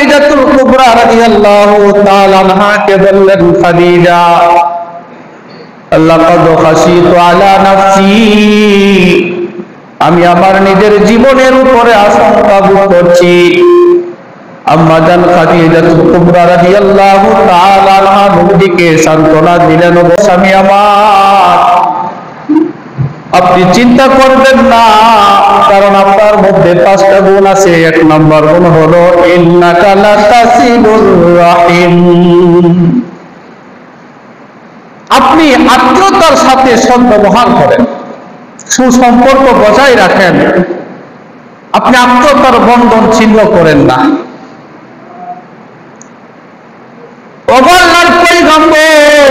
খাদিজাতুল কুবরা রাদিয়াল্লাহু তাআলা আনহাকে বললেন, খাদিজা, লাকাদ খাশিতু আলা নাফসি, আমি আমার নিজের জীবনের উপরে আশঙ্কা বোধ করছি। আম্মা জান খাদিজাতুল কুবরা রাদিয়াল্লাহু তাআলা আনহা নবীকে সান্ত্বনা দিলেন, ও স্বামী আমার, আপনি চিন্তা করবেন না, কারণ আপনার মধ্যে 5টা গুণ আছে। 1 নম্বর গুণ হলো ইন্নাকা লাতাসিলুর রাহিম, আপনি আত্মীয়তার সাথে সদ্ব্যবহার করেন, সুসম্পর্ক বজায় রাখেন, আপনি আত্মীয়তার বন্ধন ছিন্ন করেন না। আল্লাহর পয়গম্বর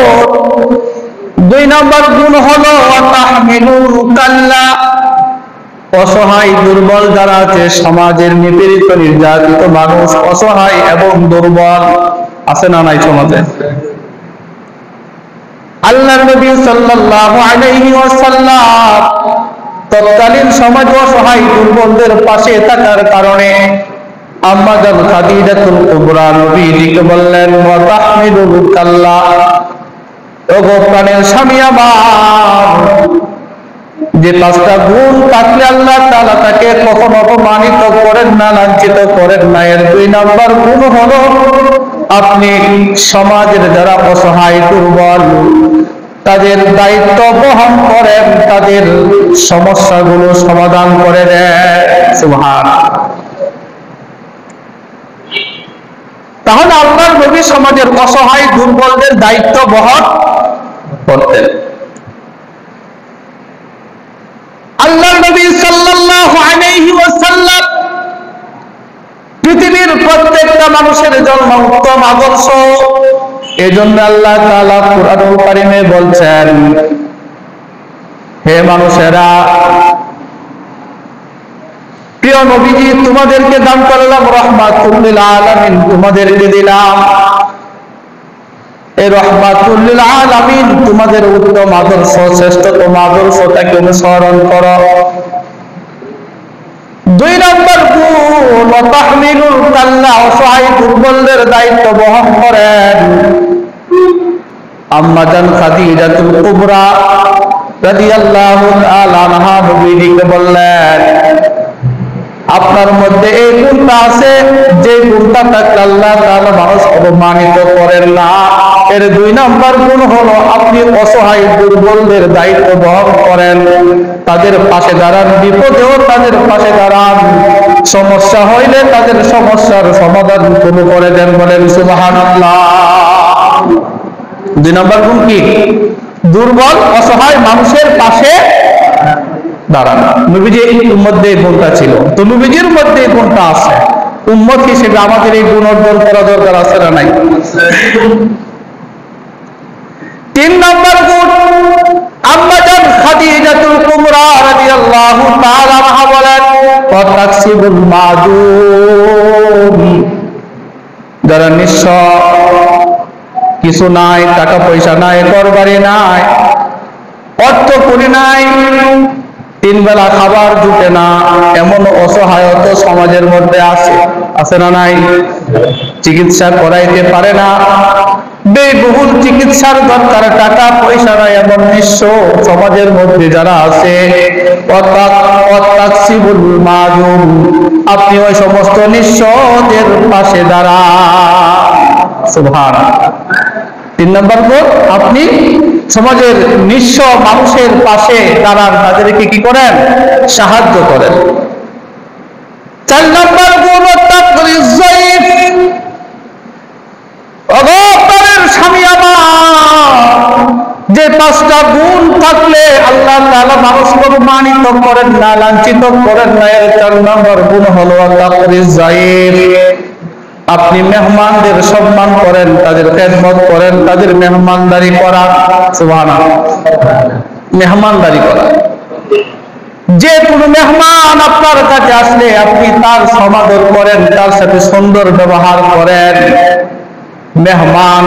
2 নম্বর গুণ হলো তাহমিলুল কাল্লা, অসহায় দুর্বল যারা আছে, সমাজের নিপীড়িত নির্যাতিত মানুষ অসহায় এবং দুর্বল আছে না নাই সমাজে? আল্লাহর নবী সাল্লাল্লাহু আলাইহি ওয়াসাল্লাম তৎকালীন সমাজ অসহায় দুর্বলদের পাশে থাকার কারণে আম্মা জান খাদিজাতুল কুবরা নবীজিকে বললেন, ওয়া তাহমিলুল কাল্লা, ওগো প্রাণের স্বামী আমার, যে 5টা গুণ থাকলে আল্লাহ তাআলা তাকে কখনো অপমানিত করেন না, লাঞ্ছিত করেন না। এর 2 নম্বর গুণ হলো আপনি সমাজের যারা অসহায় দুর্বল তাদের দায়িত্ব বহন করেন, তাদের সমস্যাগুলো সমাধান করে দেন। সুবহানাল্লাহ। তাহলে আল্লাহর নবী সমাজের অসহায় দুর্বলদের দায়িত্ব বহন করতেন। আল্লাহর নবী সাল্লাল্লাহু আলাইহি ওয়াসাল্লাম পৃথিবীর প্রত্যেকটা মানুষের জন্য উত্তম আদর্শ। এজন্য আল্লাহ তাআলা কুরআনুল কারীমে বলছেন, হে মানুষেরা, প্রিয় নবীজি তোমাদেরকে দান করলাম রাহমাতুল লিল আলামিন, তোমাদেরকে দিলাম এই রাহমাতুল লিল আলামিন, তোমাদের উত্তম আদর্শ, শ্রেষ্ঠতম আদর্শটাকে অনুসরণ করো। 2 নম্বর গুণ তাহমিলুল কাল্লা, অসহায় দুর্বলদের দায়িত্ব বহন করেন। আম্মা জান খাদিজাতুল কুবরা রাদিয়াল্লাহু তাআলা আনহা নবীজিকে বললেন, আপনার মধ্যে এই গুণটা আছে, যে গুণটা থাকলে আল্লাহ তাআলা মানুষ অপমানিত করেন না। এর 2 নম্বর গুণ হলো আপনি অসহায় দুর্বলদের দায়িত্ব বহন করেন, তাদের পাশে দাঁড়ান, বিপদেও তাদের পাশে দাঁড়ান, সমস্যা হইলে তাদের সমস্যার সমাধান করে দেন। বলেন সুবহানাল্লাহ। 2 নম্বর গুণ কি? দুর্বল অসহায় মানুষের পাশে দাঁড়ানো। নবীজির মধ্যে এই গুণটা ছিল, তো নবীজির মধ্যে এই গুণটা আছে, উম্মত হিসেবে আমাদের এই গুণ অর্জন করা দরকার আছে না নাই? 3 নম্বর গুণ, আম্মা জান খাদিজাতুল কুবরা রাদিয়াল্লাহু তাআলা আনহা বলেন, ওয়া তাকসিবুল মাদুম, যারা নিঃস্ব, কিছু নাই, টাকা পয়সা নাই, ঘরবাড়ি নাই, অর্থ করি নাই, 3 বেলা খাবার জুটে না, এমন অসহায়তা সমাজের মধ্যে আছে না নাই? চিকিৎসা করাইতে পারে না, ব্যয়বহুল চিকিৎসার দরকার, টাকা পয়সা নাই, এমন নিঃস্ব সমাজের মধ্যে যারা আছে, আপনি ওই সমস্ত নিঃস্বদের পাশে দাঁড়ান। সুবহানাল্লাহ। 3 নম্বর গুণ, আপনি সমাজের নিঃস্ব মানুষের পাশে দাঁড়ান, তাদেরকে কি করেন? সাহায্য করেন। 4 নম্বর গুণ, তাকরিজ যায়িফ, অগোপনের স্বামী আমার, যে 5টা গুণ থাকলে আল্লাহ তাআলা মানুষকে অপমানিত করেন না, লাঞ্ছিত করেন না। এর 4 নম্বর গুণ হলো তাকরিজ যায়িফ, আপনি মেহমানদের সম্মান করেন, তাদের খেদমত করেন, তাদের মেহমানদারি করা। সুবহানাল্লাহ। মেহমানদারি করা, যে কোনো মেহমান আপনার কাছে আসলে আপনি তার সমাদর করেন, তার সাথে সুন্দর ব্যবহার করেন। মেহমান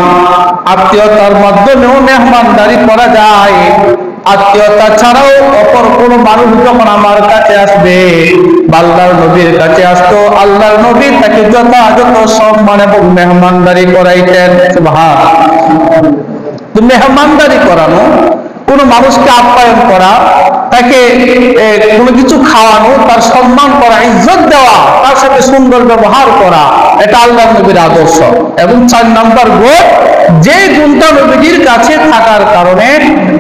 আত্মীয়তার মাধ্যমেও মেহমানদারি করা যায়, আত্মীয়তা ছাড়াও অপর কোন মানুষ যখন আমার কাছে আসবে, আল্লাহর নবীর কাছে আসতো, আল্লাহর নবী তাকে যথাযথ সম্মান এবং মেহমানদারি করাইতেন। সুবহানাল্লাহ। মেহমানদারি করানো, কোন মানুষকে আপ্যায়ন করা, তাকে কোনো কিছু খাওয়ানো, তার সম্মান করা, ইজ্জত দেওয়া, তার সাথে সুন্দর ব্যবহার করা, এটা আল্লাহর নবীর আদর্শ। এবং 4 নম্বর গুণ, যে গুণটা নবীর কাছে থাকার কারণে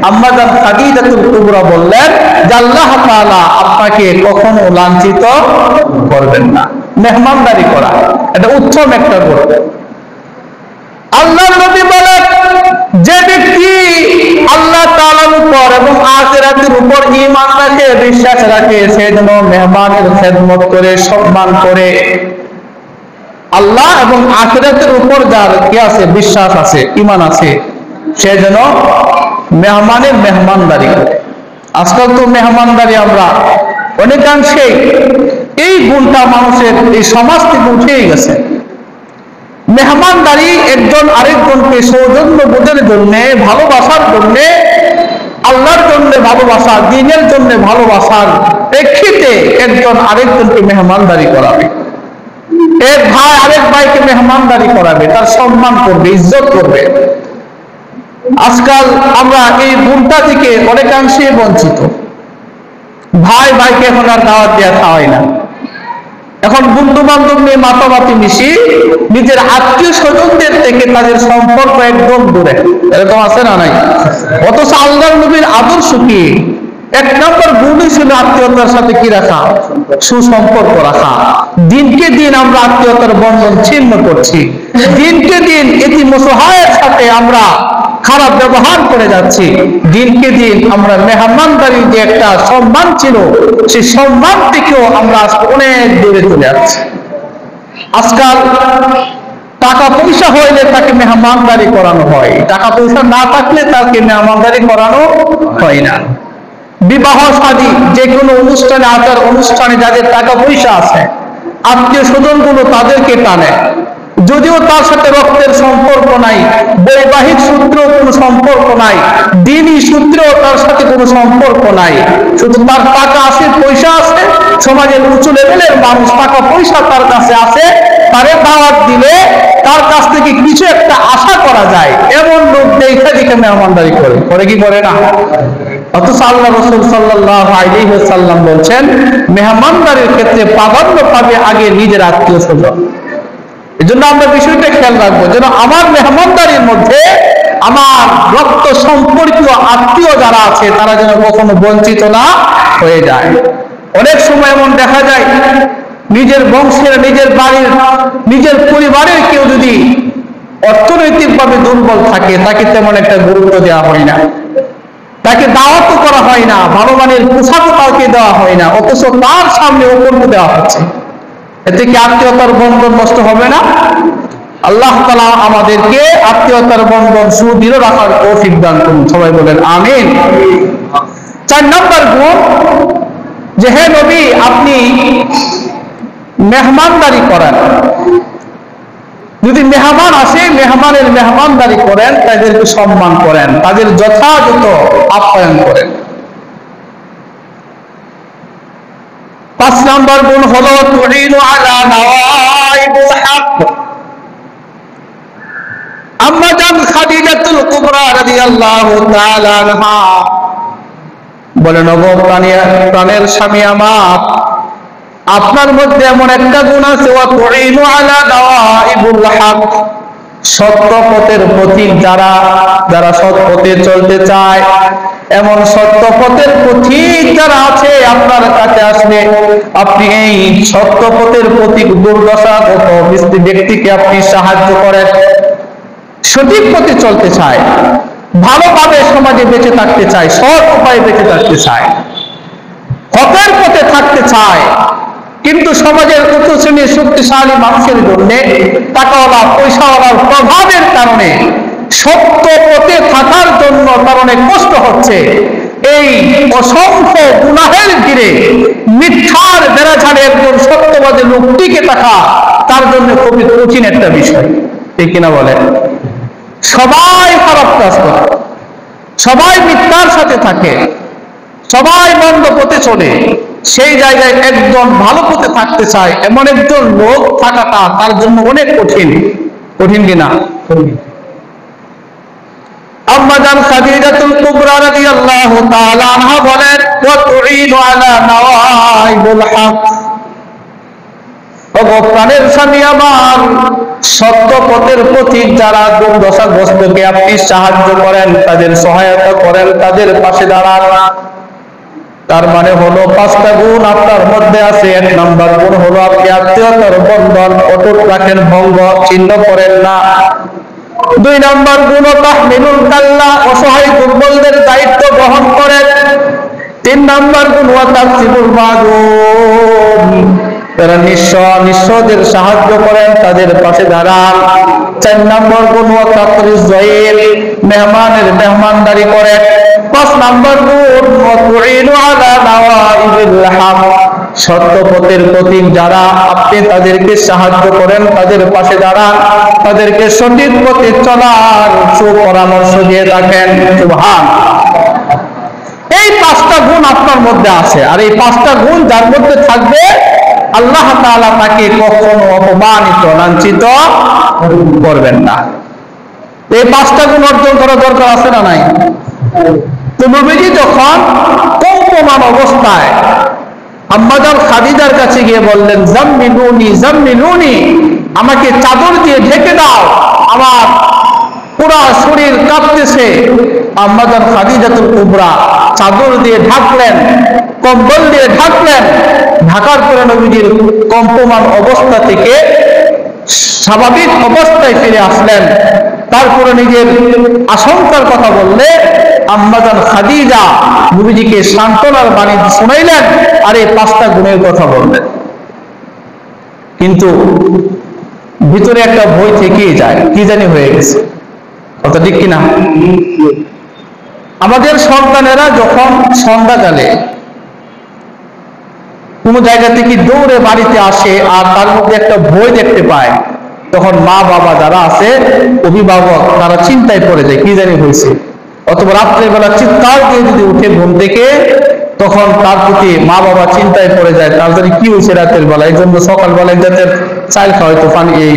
আম্মা জান খাদিজাতুল কুবরা বললেন যে আল্লাহ তাআলা আপনাকে কখনো লাঞ্ছিত করবেন না। মেহমানদারি করা এটা উত্তম একটা গুণ। আল্লাহর নবী বলেন, যে ব্যক্তি আল্লাহ তাআলার উপর এবং আখিরাতের উপর ঈমান রাখে, বিশ্বাস রাখে, সে যেন মেহমানের খেদমত করে, সম্মান করে, আল্লাহ এবং আখিরাতের উপর যার কি আছে, বিশ্বাস আছে, ঈমান আছে, সে যেন মেহমানের মেহমানদারি করে। আজকাল তো মেহমানদারি আমরা অনেকাংশেই এই গুণটা মানুষের এই সমাজ থেকে উঠেই গেছে। মেহমানদারি একজন আরেকজনকে সৌজন্য বোধের জন্য, ভালোবাসার জন্য, আল্লাহর জন্য ভালোবাসা, দ্বীনের জন্য ভালোবাসার প্রেক্ষিতে একজন আরেকজনকে মেহমানদারি করাবে। এক ভাই আরেক ভাইকে মেহমানদারি করাবে, তার সম্মান করবে, ইজ্জত করবে। আজকাল আমরা এই গুণটা থেকে অনেকাংশে বঞ্চিত। ভাই ভাইকে এখন আর দাওয়াত দেওয়া খাওয়াই না। এখন বন্ধু বান্ধব নিয়ে মাতামাতি মিশি, নিজের আত্মীয় স্বজনদের থেকে তাদের সম্পর্ক একদম দূরে। এরকম আছে না নাই? অথচ আল্লাহর নবীর আদর্শ কি? 1 নম্বর গুণই ছিল আত্মীয়তার সাথে কি রাখা, সুসম্পর্ক রাখা। দিনকে দিন আমরা আত্মীয়তার বন্ধন ছিন্ন করছি, দিনকে দিন এতিম অসহায়ের সাথে আমরা খারাপ ব্যবহার করে যাচ্ছি, দিনকে দিন আমরা মেহমানদারি যে একটা সম্মান ছিল, সেই সম্মান থেকেও আমরা অনেক দূরে চলে যাচ্ছি। আজকাল টাকা পয়সা হইলে তাকে মেহমানদারি করানো হয়, টাকা পয়সা না থাকলে তাকে মেহমানদারি করানো হয় না। বিবাহ শাদী যে কোনো অনুষ্ঠানে, আচার অনুষ্ঠানে যাদের টাকা পয়সা আছে, আত্মীয় স্বজন গুলো তাদেরকে টানে, যদিও তার সাথে রক্তের সম্পর্ক নাই, বৈবাহিক সূত্রেও কোনো সম্পর্ক নাই, দ্বীনি সূত্রেও তার সাথে কোনো সম্পর্ক নাই, শুধু তার টাকা আছে, পয়সা আছে, সমাজের উঁচু লেভেলের মানুষ, টাকা পয়সা তার কাছে আছে, তারে দাওয়াত দিলে তার কাছ থেকে কিছু একটা আশা করা যায়, এমন লোক দেখে দেখে মেহমানদারি করে কি করে না? অথচ আল্লাহ রাসূল সাল্লাল্লাহু আলাইহি ওয়াসাল্লাম বলছেন, মেহমানদারির ক্ষেত্রে প্রাধান্য পাবে আগে নিজের আত্মীয় স্বজন। এই জন্য আমরা বিষয়টা খেয়াল রাখবো, যেন আমার মেহমানদারির মধ্যে আমার রক্ত সম্পর্কীয় আত্মীয় যারা আছে তারা যেন কখনো বঞ্চিত না হয়ে যায়। অনেক সময় এমন দেখা যায়, নিজের বংশের, নিজের বাড়ির, নিজের পরিবারের কেউ যদি অর্থনৈতিকভাবে দুর্বল থাকে, তাকে তেমন একটা গুরুত্ব দেওয়া হয় না, তাকে দাওয়াতও করা হয় না, ভালো মানের পোশাকও তাকে দেওয়া হয় না, অথচ তার সামনে অপূর্ণ দেওয়া হচ্ছে। এতে কি আত্মীয়তার বন্ধন নষ্ট হবে না? আল্লাহ তাআলা আমাদেরকে আত্মীয়তার বন্ধন সুদৃঢ় রাখার তৌফিক দান করুন। সবাই বলেন আমিন। 4 নম্বর গুণ, যে হে নবী, আপনি মেহমানদারি করেন। যদি মেহমান আসে, মেহমানের মেহমানদারি করেন, তাদেরকে সম্মান করেন, তাদের যথাযথ আপ্যায়ন করেন। 5 নম্বর গুণ হলো তুইনু আলা নাওয়াইবুল হক। আম্মা জান খাদিজাতুল কুবরা রাদিয়াল্লাহু তাআলা আনহা বলেন, ওগো প্রাণের স্বামী আমার, আপনার মধ্যে এমন একটা গুণ আছে, ওয়া তুইনু আলা নাওয়াইবুল হক, সত্য পথের পথিক যারা সৎ পথে চলতে চায়, এমন সত্য পথের পথিক যারা আছে আপনার কাছে আসলে আপনি এই সত্য পথের পথিক দুর্দশাগত ব্যক্তিকে আপনি সাহায্য করেন। সঠিক পথে চলতে চায়, ভালোভাবে সমাজে বেঁচে থাকতে চায়, সৎ উপায়ে বেঁচে থাকতে চায়, হকের পথে থাকতে চায়, কিন্তু সমাজের উচ্চ শ্রেণীর শক্তিশালী মানুষের জন্য, টাকাওয়ালা পয়সাওয়ালার প্রভাবের কারণে, সত্য পথে থাকার জন্য তার অনেক কষ্ট হচ্ছে। এই অসংখ্য গুনাহের ঘিরে মিথ্যার বেড়াঝাড়ে একজন সত্যবাদী লোক টিকে থাকা তার জন্য খুবই কঠিন একটা বিষয়, ঠিক কিনা বলেন? সবাই খারাপ কাজ করে, সবাই মিথ্যার সাথে থাকে, সবাই মন্দ পথে চলে, সেই জায়গায় একজন ভালো পথে থাকতে চায়, এমন একজন লোক থাকাটা তার জন্য অনেক কঠিন। কঠিন কিনা? আম্মা জান খাদিজাতুল কুবরা রাদিয়াল্লাহু তাআলা আনহা বলেন, ওয়া তুঈনু আলা নাওয়াইবুল হক, ও প্রাণের স্বামী আমার, সত্য পথের পথিক যারা দুর্দশাগ্রস্তকে আপনি সাহায্য করেন, তাদের সহায়তা করেন, তাদের পাশে দাঁড়ান। তার মানে হলো 5টা গুণ আপনার মধ্যে আছে। 1 নম্বর গুণ হলো আপনি আত্মীয়তার বন্ধন অটুট রাখেন, ভঙ্গ ছিন্ন করেন না। 2 নম্বর গুণ তাহমিলুল কাল্লা, অসহায় দুর্বলদের দায়িত্ব গ্রহণ করেন। 3 নম্বর গুণ ওয়া তাকসিবুল মাদুম, তারা নিঃস্বদের সাহায্য করেন, তাদের পাশে দাঁড়ান। 4 নম্বর গুণ ওয়া তাকরিজ যায়িল, মেহমানের মেহমানদারি করেন। 5 নম্বর গুণ ওয়া তুঈনু আলা নাওয়াইবিল হক, সত্য পথের পথিক যারা আপনি তাদেরকে সাহায্য করেন, তাদের পাশে দাঁড়ান, তাদেরকে সঠিক পথে চলার সুপরামর্শ দিয়ে থাকেন। সুবহানাল্লাহ। এই 5টা গুণ আপনার মধ্যে আছে, আর এই 5টা গুণ যার মধ্যে থাকবে আল্লাহ তাআলা তাকে কখনো অপমানিত লাঞ্ছিত করবেন না। এই 5টা গুণ অর্জন করা দরকার আছে না নাই? তো নবীজি যখন কম্পমান অবস্থায় আম্মা জান খাদিজার কাছে গিয়ে বললেন, জাম্মিলুনি জাম্মিলুনি, আমাকে চাদর দিয়ে ঢেকে দাও, আমার পুরো শরীর কাঁপতেছে। আম্মা জান খাদিজাতুল কুবরা চাদর দিয়ে ঢাকলেন, কম্বল দিয়ে ঢাকলেন। ঢাকার পরে নবীজির কম্পমান অবস্থা থেকে স্বাভাবিক অবস্থায় ফিরে আসলেন। তারপরে নিজের আশঙ্কার কথা বললে আম্মা জান খাদিজা নবীজিকে সান্ত্বনার বাণী শোনাইলেন, আর এই 5টা গুণের কথা বললেন। কিন্তু ভিতরে একটা ভয় থেকেই যায়, কি জানি হয়ে গেছে, কথা ঠিক কিনা? আমাদের সন্তানেরা যখন সন্ধ্যাকালে কোন জায়গা থেকে দৌড়ে বাড়িতে আসে আর তার মধ্যে একটা ভয় দেখতে পায়, তখন মা বাবা যারা আছে, অভিভাবক, তারা চিন্তায় পড়ে যায়, কি জানি হয়েছে। অথবা রাত্রের বেলা চিৎকার দিয়ে যদি উঠে ঘুম থেকে, তখন তার প্রতি মা বাবা চিন্তায় পড়ে যায়, তার জানি কি হয়েছে রাতের বেলা। এই জন্য সকালবেলায় যাতে চাল খাওয়াই, তুফান এই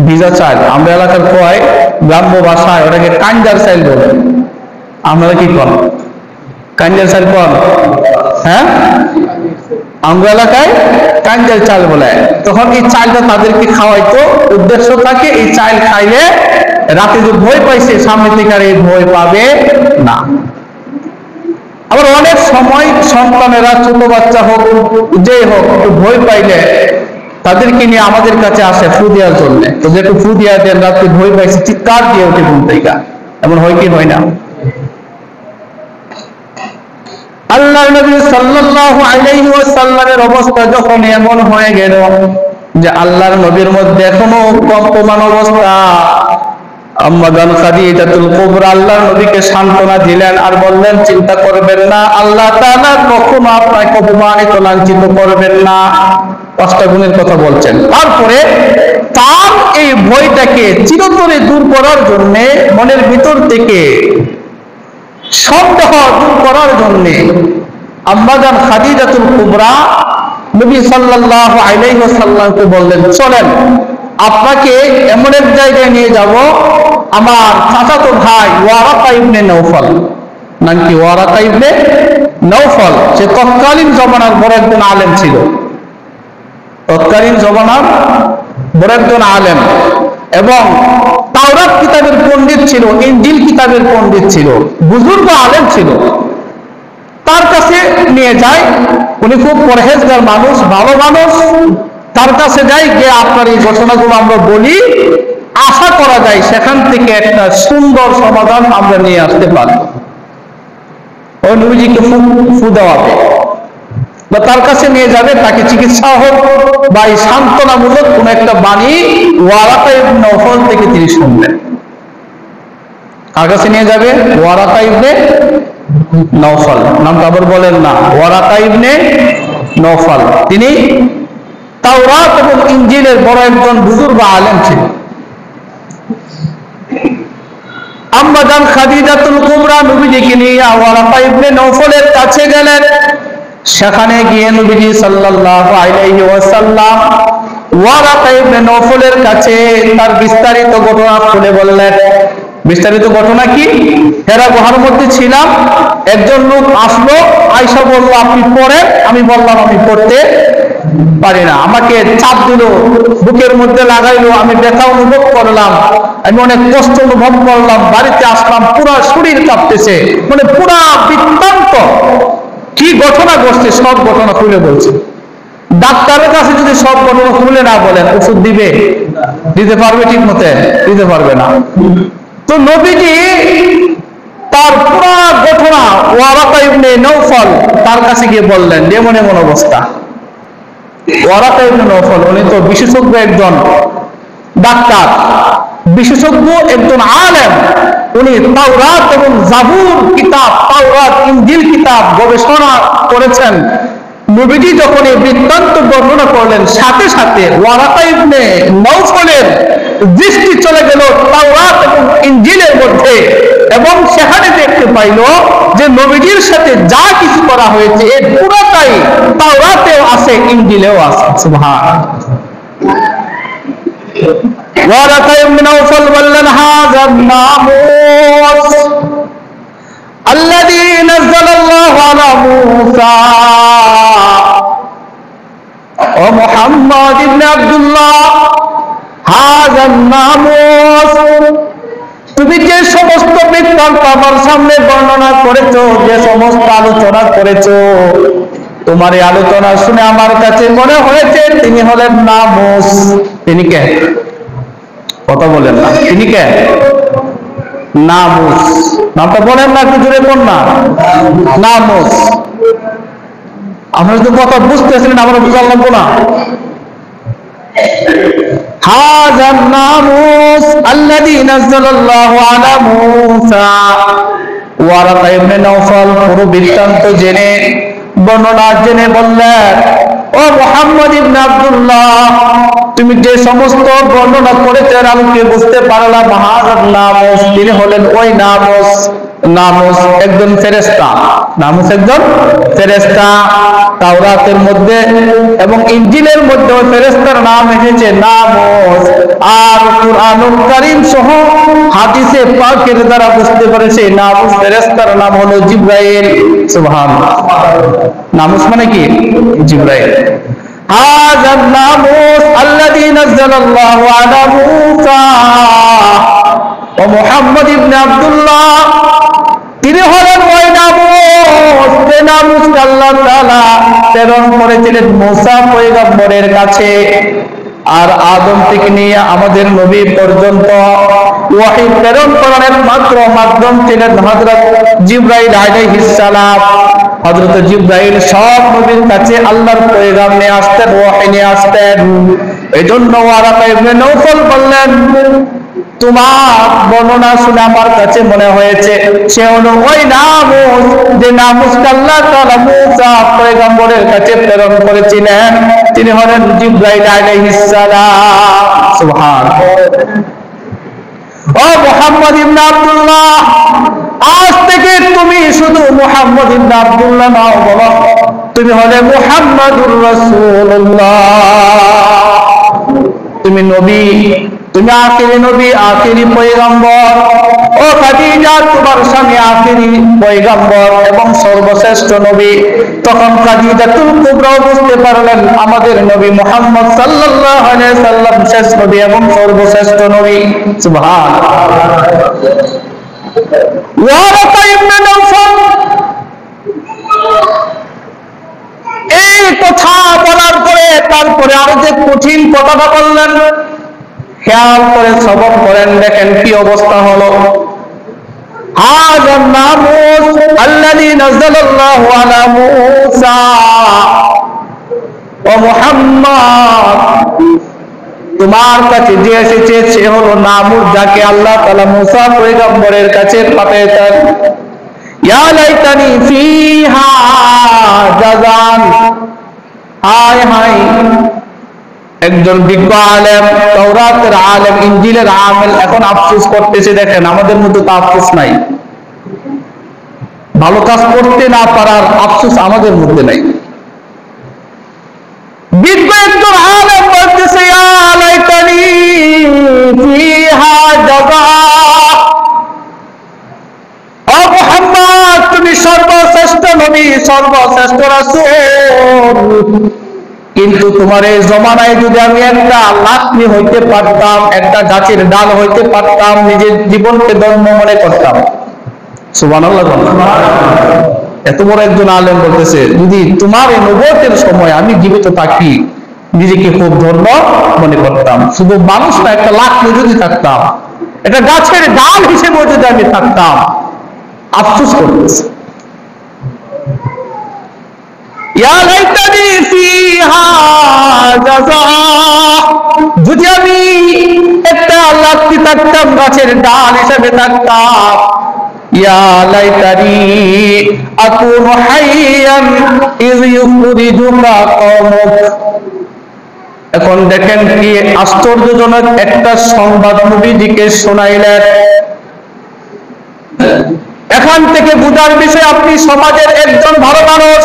ভিজা চাল, আমরা এলাকার কয় গ্রাম্য ভাষায় ওটাকে কাঞ্জার চাল বলে। আপনারা কি কন? কাঞ্জার চাল কন? হ্যাঁ, আমরা এলাকায় কাঞ্জার চাল বলে। তখন এই চালটা তাদেরকে খাওয়াইতো, উদ্দেশ্য থাকে এই চাল খাইলে রাতে যে ভয় পাইছে সামনে থেকে আর এই ভয় পাবে না। আবার অনেক সময় সন্তানেরা, ছোট বাচ্চা হোক যে হোক, একটু ভয় পাইলে তাদেরকে নিয়ে আমাদের কাছে আসে ফু দেওয়ার জন্য। তো যে একটু ফু দিয়া দেন, রাত্রে ভয় পাইছে চিৎকার দিয়ে উঠে ঘুম থেকে। এমন হয় কি হয় না? আল্লাহর নবী সাল্লাল্লাহু আলাইহি ওয়াসাল্লামের অবস্থা যখন এমন হয়ে গেল যে আল্লাহর নবীর মধ্যে এখনো কম্পমান অবস্থা, আম্মা জান খাদিজাতুল কুবরা আল্লাহর নবীকে সান্ত্বনা দিলেন আর বললেন, চিন্তা করবেন না, আল্লাহ তাআলা কখনো আপনাকে অপমানিত লাঞ্ছিত করবেন না। 5টা গুণের কথা বলছেন। তারপরে তার এই ভয়টাকে চিরতরে দূর করার জন্য, মনের ভিতর থেকে সন্দেহ দূর করার জন্য আম্মা জান খাদিজাতুল কুবরা নবী সাল্লাল্লাহু আলাইহি ওয়াসাল্লামকে বললেন, চলেন আপনাকে এমন এক জায়গায় নিয়ে যাব, আমার চাচাতো ভাই ওয়ারাকা ইবনে নওফল, নাম কি ওয়ারাকা ইবনে নওফল, সে তৎকালীন জমানার বড় একজন আলেম ছিল। তৎকালীন জমানার বড় একজন আলেম এবং তাওরাত কিতাবের পণ্ডিত ছিল, ইনজিল কিতাবের পণ্ডিত ছিল, বুজুর্গ আলেম ছিল। তার কাছে নিয়ে যায়, উনি খুব পরহেজগার মানুষ, ভালো মানুষ। তার কাছে যাই গিয়ে আপনার এই ঘটনাগুলো আমরা বলি, আশা করা যায় সেখান থেকে একটা সুন্দর সমাধান আমরা নিয়ে আসতে পারি। ওই নবীজিকে ফু দেওয়াবে বা তার কাছে নিয়ে যাবে, তাকে চিকিৎসা হোক বা এই সান্ত্বনামূলক কোন একটা বাণী ওয়ারাকা ইবনে নওফল থেকে তিনি শুনলেন। কার কাছে নিয়ে যাবে? ওয়ারাকা ইবনে নওফল, নামটা আবার বলেন না, ওয়ারাকা ইবনে নওফল। তিনি তাওরাত এবং ইনজিলের বড় একজন বুজুর্গ আলেম ছিলেন। আম্মা জান খাদিজাতুল কুবরা নবীজিকে নিয়ে ওয়ারাকা ইবনে নওফলের কাছে গেলেন। সেখানে গিয়ে নবীজি সাল্লাল্লাহু আলাইহি ওয়াসাল্লাম ওয়ারাকা ইবনে নওফলের কাছে তার বিস্তারিত ঘটনা খুলে বললেন। বিস্তারিত ঘটনা কি? হেরা গুহার মধ্যে ছিলাম, একজন লোক আসলো, আয়েশা বলল আপনি পড়েন, আমি বললাম আমি পড়তে পারি না। আমাকে চাপ দিল, বুকের মধ্যে লাগাইলো, আমি ব্যথা অনুভব করলাম, আমি অনেক কষ্ট অনুভব করলাম। বাড়িতে আসলাম, পুরো শরীর কাঁপতেছে, মানে পুরা বৃত্তান্ত কি ঘটনা ঘটছে সব ঘটনা খুলে বলছে। ডাক্তারের কাছে যদি সব ঘটনা খুলে না বলেন, ওষুধ দিবে? দিতে পারবে? ঠিক মতে দিতে পারবে না। তো নবীজি তার পুরো ঘটনা ওয়ারাকা ইবনে নওফল তার কাছে গিয়ে বললেন এমন এমন অবস্থা। ওয়ারাকা ইবনে নওফল উনি তো বিশেষজ্ঞ একজন ডাক্তার, বিশেষজ্ঞ একজন আলেম। উনি তাওরাত এবং জাবুর কিতাব, তাওরাত ইনজিল কিতাব গবেষণা করেছেন। নবীজি যখন এই বৃত্তান্ত বর্ণনা করলেন, সাথে সাথে ওয়ারাকা ইবনে নওফলের দৃষ্টি চলে গেল তাওরাত এবং ইনজিলের মধ্যে, এবং সেখানে দেখতে পাইল যে নবীজির সাথে যা কিছু করা হয়েছে এর পুরোটাই তাওরাতেও আছে, ইনজিলেও আছে। সুবহানাল্লাহ। ওয়ারাকা ইবনে নওফল বললেন হাযা নামুস আল্লাযী নাযালাল্লাহু আলা মূসা ও মুহাম্মদ ইবনে আব্দুল্লাহ, হাযা নামুস, তুমি যে সমস্ত বৃত্তান্ত আমার সামনে বর্ণনা করেছো, যে সমস্ত আলোচনা করেছো, তোমার এই আলোচনা শুনে আমার কাছে মনে হয়েছে তিনি হলেন নামুস। তিনি কে? কথা বলেন না, তিনি কে? নামুস। নামটা বলেন না, একটু জোরে কোন না? নামুস। আপনারা তো কথা বুঝতেছেন, আমরা বুঝার লাগবো না। হাযা নামুস আল্লাযী নাযালাল্লাহু আলা মূসা। ওয়ারাকা ইবনে নওফল পুরো বৃত্তান্ত জেনে, বর্ণনা জেনে বললেন ও মুহাম্মদ ইবনে আব্দুল্লাহ, তুমি যে সমস্ত বর্ণনা করেছেন আমি বুঝতে পারলাম। হাযা নামুস, তিনি হলেন ওই নামুস। নামুস একজন ফেরেশতা, নামুস একজন ফেরেশতা। তাওরাতের মধ্যে এবং ইনজিলের মধ্যে ওই ফেরেশতার নাম এসেছে নামুস। আর কুরআনুল কারীম সহ হাদিসে পাকের দ্বারা বুঝতে পেরেছে নামুস ফেরেশতার নাম হলো জিবরাইল। সুবহানাল্লাহ। নামুস মানে কি? জিবরাইল। হাযা নামুস আল্লাযী নাযালাল্লাহু আলা মূসা ও মুহাম্মদ ইবনে আব্দুল্লাহ, তিনি হলেন ওই নামুস, যে নামুসকে আল্লাহ তাআলা প্রেরণ করেছিলেন মূসা পয়গম্বরের কাছে। আর আদম থেকে নিয়ে আমাদের নবী পর্যন্ত ওহী প্রেরণ করার একমাত্র মাধ্যম ছিলেন হযরত জিবরাইল আলাইহিস সালাম। হযরত জিবরাইল সব নবীর কাছে আল্লাহর পয়গাম নিয়ে আসতেন, ওহী নিয়ে আসতেন। এজন্য ওয়ারাকা ইবনে নওফল বললেন তোমার বর্ণনা শুনে আমার কাছে মনে হয়েছে সে হলো ওই নামুস, যে নামুসকে আল্লাহ তাআলা মূসা পয়গম্বরের কাছে প্রেরণ করেছিলেন, তিনি হলেন জিবরাইল আলাইহিস সালাম। সুবহানাল্লাহ। ও মুহাম্মদ ইবনে আব্দুল্লাহ, আজ থেকে তুমি শুধু মুহাম্মদ ইবনে আব্দুল্লাহ নাও, বলো তুমি হলে মুহাম্মাদুর রাসূলুল্লাহ। তুমি নবী, তুমি আখিরি নবী, আখিরি পয়গম্বর। ও খাদিজা, তোমার স্বামী আখিরি পয়গম্বর এবং সর্বশ্রেষ্ঠ নবী। তখন খাদিজাতুল কুবরা বুঝতে পারলেন আমাদের নবী মুহাম্মদ সাল্লাল্লাহু আলাইহি সাল্লাম শেষ নবী এবং সর্বশ্রেষ্ঠ নবী। সুবহানাল্লাহ। ওয়ারাকা ইবনে নওফল এই কথা বলার পরে তারপরে আরো যে কঠিন কথাটা বললেন, খেয়াল করে শ্রবণ করেন, দেখেন কি অবস্থা হলো। হাযা নামুস আল্লাযী নাযালাল্লাহু আলা মূসা ও মুহাম্মদ, তোমার কাছে যে এসেছে সে হলো নামুস, যাকে আল্লাহ তাআলা মূসা পয়গম্বরের কাছে পাঠিয়েছেন। ইয়া লাইতানি ফিহা জাযান, হায় হায় একজন বিজ্ঞ আলেম, তাওরাতের আলেম, ইনজিলের আমেল এখন আফসোস করতেছে। দেখেন আমাদের মধ্যে তো আফসোস নাই, ভালো কাজ করতে না পারার আফসোস আমাদের মধ্যে নাই। বিজ্ঞ একজন আলেম বলতেছে, ইয়া লাইতানি ফিহা জাযা, ও মুহাম্মদ তুমি সর্বশ্রেষ্ঠ নবী, সর্বশ্রেষ্ঠ রাসূল, কিন্তু তোমার এই জমানায় যদি আমি একটা লাকড়ি হইতে পারতাম, একটা গাছের ডাল হইতে পারতাম, নিজের জীবনকে ধন্য মনে করতাম। সুবহানাল্লাহ। এত বড় একজন আলেম বলতেছে, যদি তোমার এই নবুয়তের সময় আমি জীবিত থাকি, নিজেকে খুব ধন্য মনে করতাম। শুধু মানুষ না, একটা লাকড়ি যদি থাকতাম, একটা গাছের ডাল হিসেবে যদি আমি থাকতাম, আফসোস করতেছে। ইয়া লাইতানি ফিহা জাযা, যদি আমি একটা লাকড়ি থাকতাম, গাছের ডাল হিসেবে থাকতাম। ইয়া লাইতানি আকুনু হাইয়ান ইয ইউখরিজুকা কওমুক। এখন দেখেন কি আশ্চর্যজনক একটা সংবাদ নবীজিকে শোনাইলেন। এখান থেকে বুঝার বিষয়, আপনি সমাজের একজন ভালো মানুষ,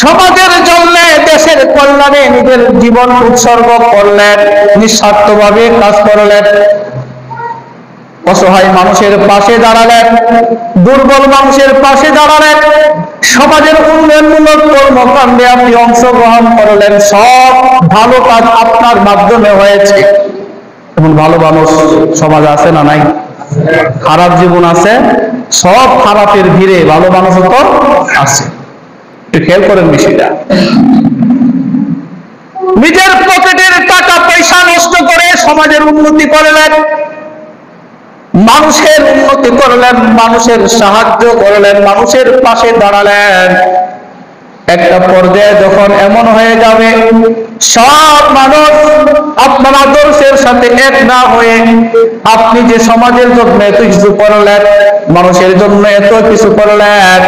সমাজের জন্য, দেশের কল্যাণে নিজের জীবন উৎসর্গ করলেন, নিঃস্বার্থভাবে কাজ করলেন, অসহায় মানুষের পাশে দাঁড়ালেন, দুর্বল মানুষের পাশে দাঁড়ালেন, সমাজের উন্নয়নমূলক কর্মকাণ্ডে আপনি অংশগ্রহণ করলেন। সব ভালো কাজ আপনার মাধ্যমে হয়েছে। এমন ভালো মানুষ সমাজ আছে না নাই? খারাপ জীবন আছে, সব খারাপের ভিড়ে ভালো মানুষ তো আছে। একটু খেয়াল করেন বিষয়টা। নিজের পকেটের টাকা পয়সা নষ্ট করে সমাজের উন্নতি করলেন, মানুষের উন্নতি করলেন, মানুষের সাহায্য করলেন, মানুষের পাশে দাঁড়ালেন। একটা পর্যায়ে যখন এমন হয়ে যাবে, সব মানুষ আপনার আদর্শের সাথে এক না হয়ে, আপনি যে সমাজের জন্য এত কিছু করলেন, মানুষের জন্য এত কিছু করলেন,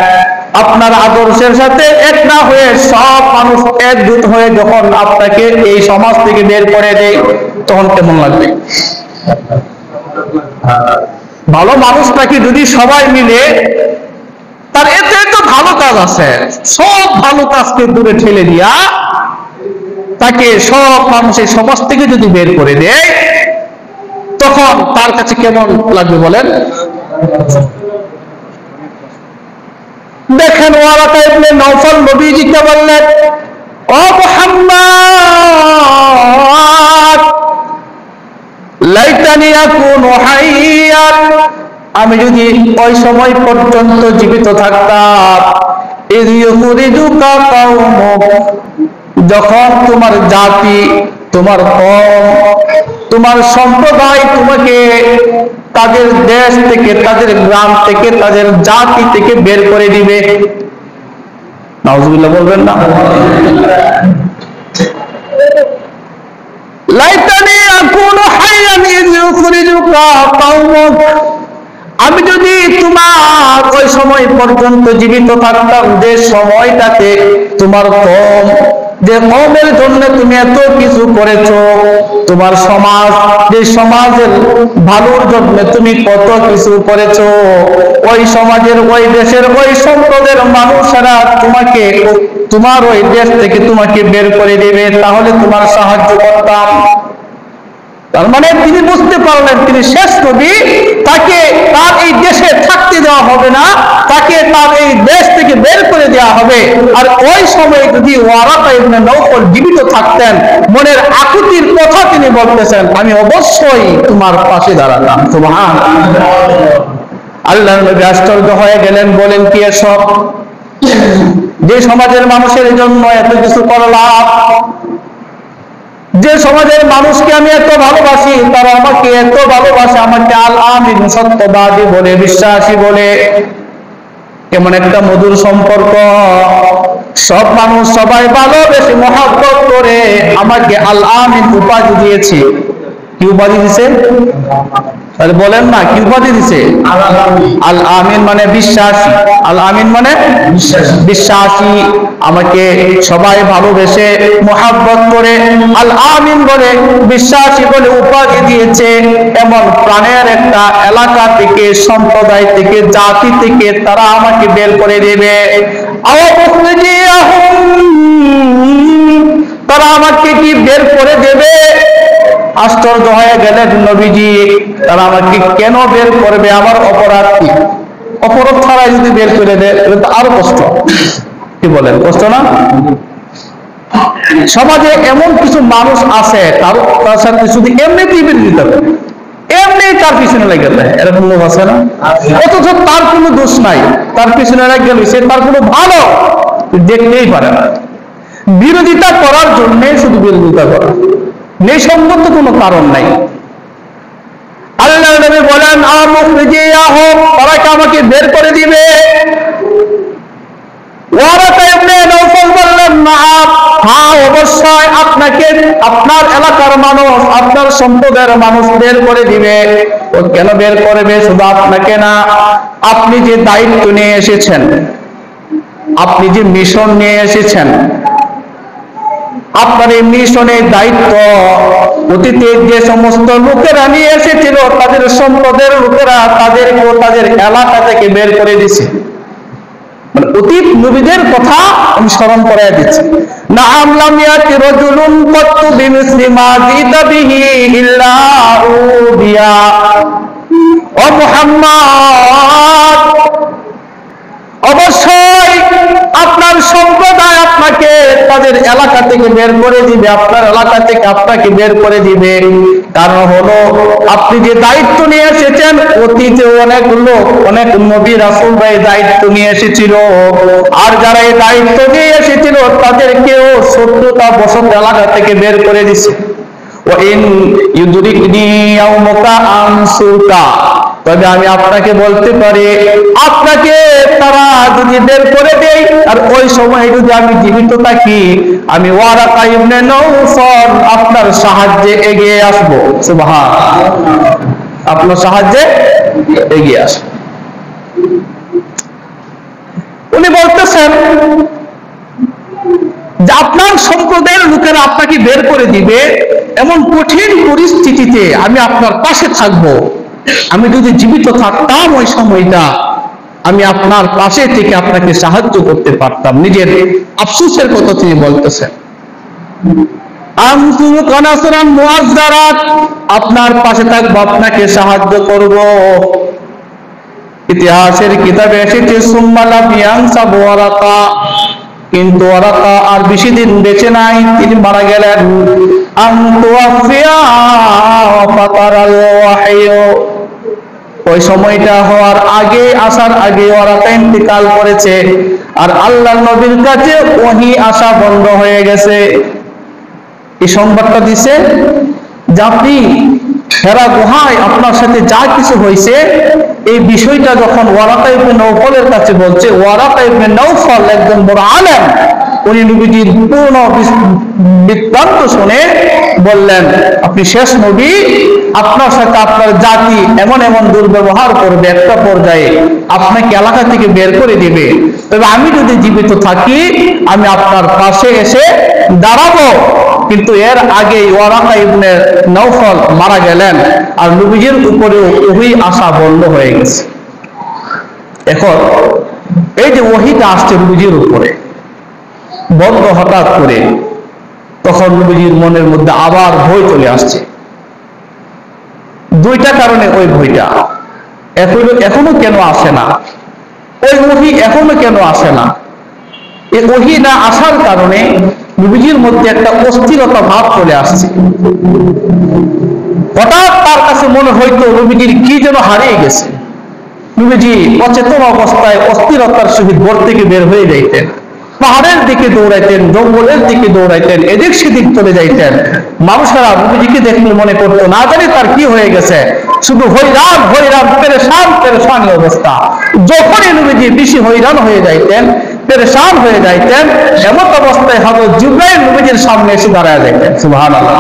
আপনার আদর্শের সাথে এক না হয়ে সব মানুষ একজোট হয়ে যখন আপনাকে এই সমাজ থেকে বের করে দেয়, তখন কেমন লাগবে? ভালো মানুষটাকে যদি সবাই মিলে, তার এতে তো ভালো কাজ আছে, সব ভালো কাজকে দূরে ঠেলে দিয়া তাকে সব মানুষের সমাজ থেকে যদি বের করে দেয়, তখন তার কাছে কেমন লাগবে বলেন? দেখেন ওয়ারাকা ইবনে নওফল নবীজিকে বললেন, ও মুহাম্মদ লাইতানি আকুনু হাইয়ান, আমি যদি ওই সময় পর্যন্ত জীবিত থাকতাম, ইয ইউখরিজুকা কওমুক, যখন তোমার জাতি, তোমার কওম, তোমার সম্প্রদায় তোমাকে তাদের দেশ থেকে, তাদের গ্রাম থেকে, তাদের জাতি থেকে বের করে দিবে। নাউজুবিল্লাহ বলবেন না? লাইতানি আকুনু হাইয়ান ইয ইউখরিজুকা কওমুক, আমি যদি তোমার ওই সময় পর্যন্ত জীবিত থাকতাম, যে সময়টাতে তোমার কওম, যে কওমের জন্য তুমি এত কিছু করেছো, তোমার সমাজ, যে সমাজের ভালোর জন্য তুমি কত কিছু করেছো, ওই সমাজের, ওই দেশের, ওই সম্প্রদায়ের মানুষেরা তোমাকে, তোমার ওই দেশ থেকে তোমাকে বের করে দেবে, তাহলে তোমার সাহায্য করতাম। তার মানে তিনি বুঝতে পারলেন তিনি শেষ নবী, তাকে তার এই দেশে থাকতে দেওয়া হবে না, তাকে তার এই দেশ থেকে বের করে দেওয়া হবে। আর ওই সময় যদি ওয়ারাকা ইবনে নওফল জীবিত থাকতেন, মনের আকুতির কথা তিনি বলতেছেন, আমি অবশ্যই তোমার পাশে দাঁড়াতাম। সুবহানাল্লাহ। আল্লাহর নবী আশ্চর্য হয়ে গেলেন, বলেন কি এসব? যে সমাজের মানুষের জন্য এত কিছু করলাম, যে সমাজের মানুষকে আমি এত ভালোবাসি, তারা আমাকে এত ভালোবাসে, আমাকে আল আমিন, সত্যবাদী বলে, বিশ্বাসী বলে, এমন একটা মধুর সম্পর্ক, সব মানুষ সবাই ভালোবেসে মহব্বত করে আমাকে আল আমিন উপাধি দিয়েছে। কি উপাধি দিছে? তাহলে বলেন না, কি উপাধি দিছে? আল আমিন মানে বিশ্বাসী। আল আমিন মানে বিশ্বাসী। আমাকে সবাই ভালোবেসে মোহাব্বত করে আল আমিন বলে বিশ্বাসী বলে উপাধি দিয়েছে, এমন প্রাণের একটা এলাকা থেকে, সম্প্রদায় থেকে, জাতি থেকে তারা আমাকে বের করে দেবে। তারা আমাকে কি বের করে দেবে? আশ্চর্য হয়ে গেলেন নবীজি, তারা আমাকে কেন বের করবে? আমার অপরাধ কি? অপরাধ ছাড়াই যদি বের করে দেয় তাহলে তো আরো কষ্ট। কি বলেন, কষ্ট না? সমাজে এমন কিছু মানুষ আছে তার সাথে শুধু এমনিতেই বিরোধিতা করে, এমনি তার পিছনে লেগে যায়, এরকম লোক আছে না? অথচ তার কোনো দোষ নাই, তার পিছনে লেগে গেছে, তার কোনো ভালো দেখতেই পারে না। বিরোধিতা করার জন্য শুধু বিরোধিতা করা, নিঃসঙ্গত কোনো কারণ নাই। আল্লাহ নবী বলেন তারা কি আমাকে বের করে দিবে? ওয়ারাকা ইবনে নাওফাল বললেন না, হ্যাঁ অবশ্যই আপনাকে আপনার এলাকার মানুষ, আপনার সম্প্রদায়ের মানুষ বের করে দিবে। ও কেন বের করবে? শুধু আপনাকে না, আপনি যে দায়িত্ব নিয়ে এসেছেন, আপনি যে মিশন নিয়ে এসেছেন, আপনার এই মিশনের দায়িত্ব অতীতে যে সমস্ত লোকেরা নিয়ে এসেছিল, তাদের সম্প্রদায়ের লোকেরা তাদেরকে তাদের এলাকা থেকে বের করে দিছে। মানে অতীত নবীদের কথা আমি স্মরণ করাই দিচ্ছি। না আমলাম ইয়াতি রাজুলুন কাত্তু বিমিসলি মা জিতা বিহি ইল্লা উবিয়া। ও মুহাম্মদ, অবশ্যই আপনার সম্প্রদায় আপনাকে তাদের এলাকা থেকে বের করে দিবে, আপনার এলাকা থেকে আপনাকে বের করে দিবে। কারণ হলো আপনি যে দায়িত্ব নিয়ে এসেছেন, অতীতে অনেক লোক, অনেক নবী রাসূলরা এই দায়িত্ব নিয়ে এসেছিল, আর যারা এই দায়িত্ব নিয়ে এসেছিল তাদেরকেও শত্রুতা বশত এলাকা থেকে বের করে দিছে। ওয়াইন ইউদরিকনি ইয়াউমুকা আনসুকা, তবে আমি আপনাকে বলতে পারি, আপনাকে তারা যদি বের করে দেয় আর ওই সময় যদি আমি জীবিত থাকি, আমি ওয়ারাকা ইবনে নাওফাল আপনার সাহায্যে এগিয়ে আসবো। সুবহানাল্লাহ, আপনার সাহায্যে এগিয়ে আসবো। উনি বলতেছেন যে আপনার সম্প্রদায়ের লোকেরা আপনাকে বের করে দিবে, এমন কঠিন পরিস্থিতিতে আমি আপনার পাশে থাকবো। আমি যদি জীবিত থাকতাম ওই সময়টা, আমি আপনার পাশে থেকে আপনাকে সাহায্য করতে পারতাম। নিজের আফসোসের কথা তিনি বলতেছেন। আপনার পাশে থাকবো, আপনাকে সাহায্য করব। ইতিহাসের কিতাবে এসেছে সুম্মা লাম ইয়ানসাব ওয়ারাকা, কিন্তু ওয়ারাকা আর বেশি দিন বেঁচে নাই, তিনি মারা গেলেন। ওই সময়টা হওয়ার আগে, আসার আগে ওয়ারাকা ইন্তেকাল করেছে, আর আল্লাহর নবীর কাছে ওহী আসা বন্ধ হয়ে গেছে। এই সংবাদটা দিছে যে আপনি হেরা গুহায় আপনার সাথে যা কিছু হয়েছে, এই বিষয়টা যখন ওয়ারাকা ইবনে নাওফালের কাছে বলছে, ওয়ারাকা ইবনে নাওফাল একজন বড় আলেম, উনি নবীজির পূর্ণ বৃত্তান্ত শুনে বললেন, আপনি শেষ নবী, আপনার সাথে আপনার জাতি এমন এমন দুর্ব্যবহার করবে, একটা পর্যায়ে আপনাকে এলাকা থেকে বের করে দিবে। তবে আমি যদি জীবিত থাকি, আমি আপনার পাশে এসে দাঁড়াবো। কিন্তু এর আগে ওয়ারাকা ইবনে নাওফাল মারা গেলেন, আর নবীজির উপরেও ওহী আসা বন্ধ হয়ে গেছে। এখন এই যে ওহীটা আসছে নবীজির উপরে বন্ধ হঠাৎ করে, তখন নবীজির মনের মধ্যে আবার ভয় চলে আসছে। দুইটা কারণে ওই ভয়টা এখনো কেন আসে না, ওই ওহী এখনো কেন আসে না? এই ওহী না আসার কারণে নবীজির মধ্যে একটা অস্থিরতা ভাব চলে আসছে। হঠাৎ তার কাছে মনে হইতো নবীজির কি যেন হারিয়ে গেছে। নবীজি অচেতন অবস্থায় অস্থিরতার সহিত ঘর থেকে বের হয়ে যাইতেন, পাহাড়ের দিকে দৌড়াইতেন, জঙ্গলের দিকে দৌড়াইতেন, এদিক সেদিক চলে যাইতেন। মানুষেরা নবীজিকে দেখলে মনে করতো না জানি তার কি হয়ে গেছে, শুধু হইরান হইরান, পেরেশান অবস্থা। যখনই নবীজি বেশি হইরান হয়ে যাইতেন, পেরেশান হয়ে যাইতেন, এমন অবস্থায় হযরত জিবরাইল নবীজির সামনে এসে দাঁড়ায় যাইতেন। সুবহানাল্লাহ।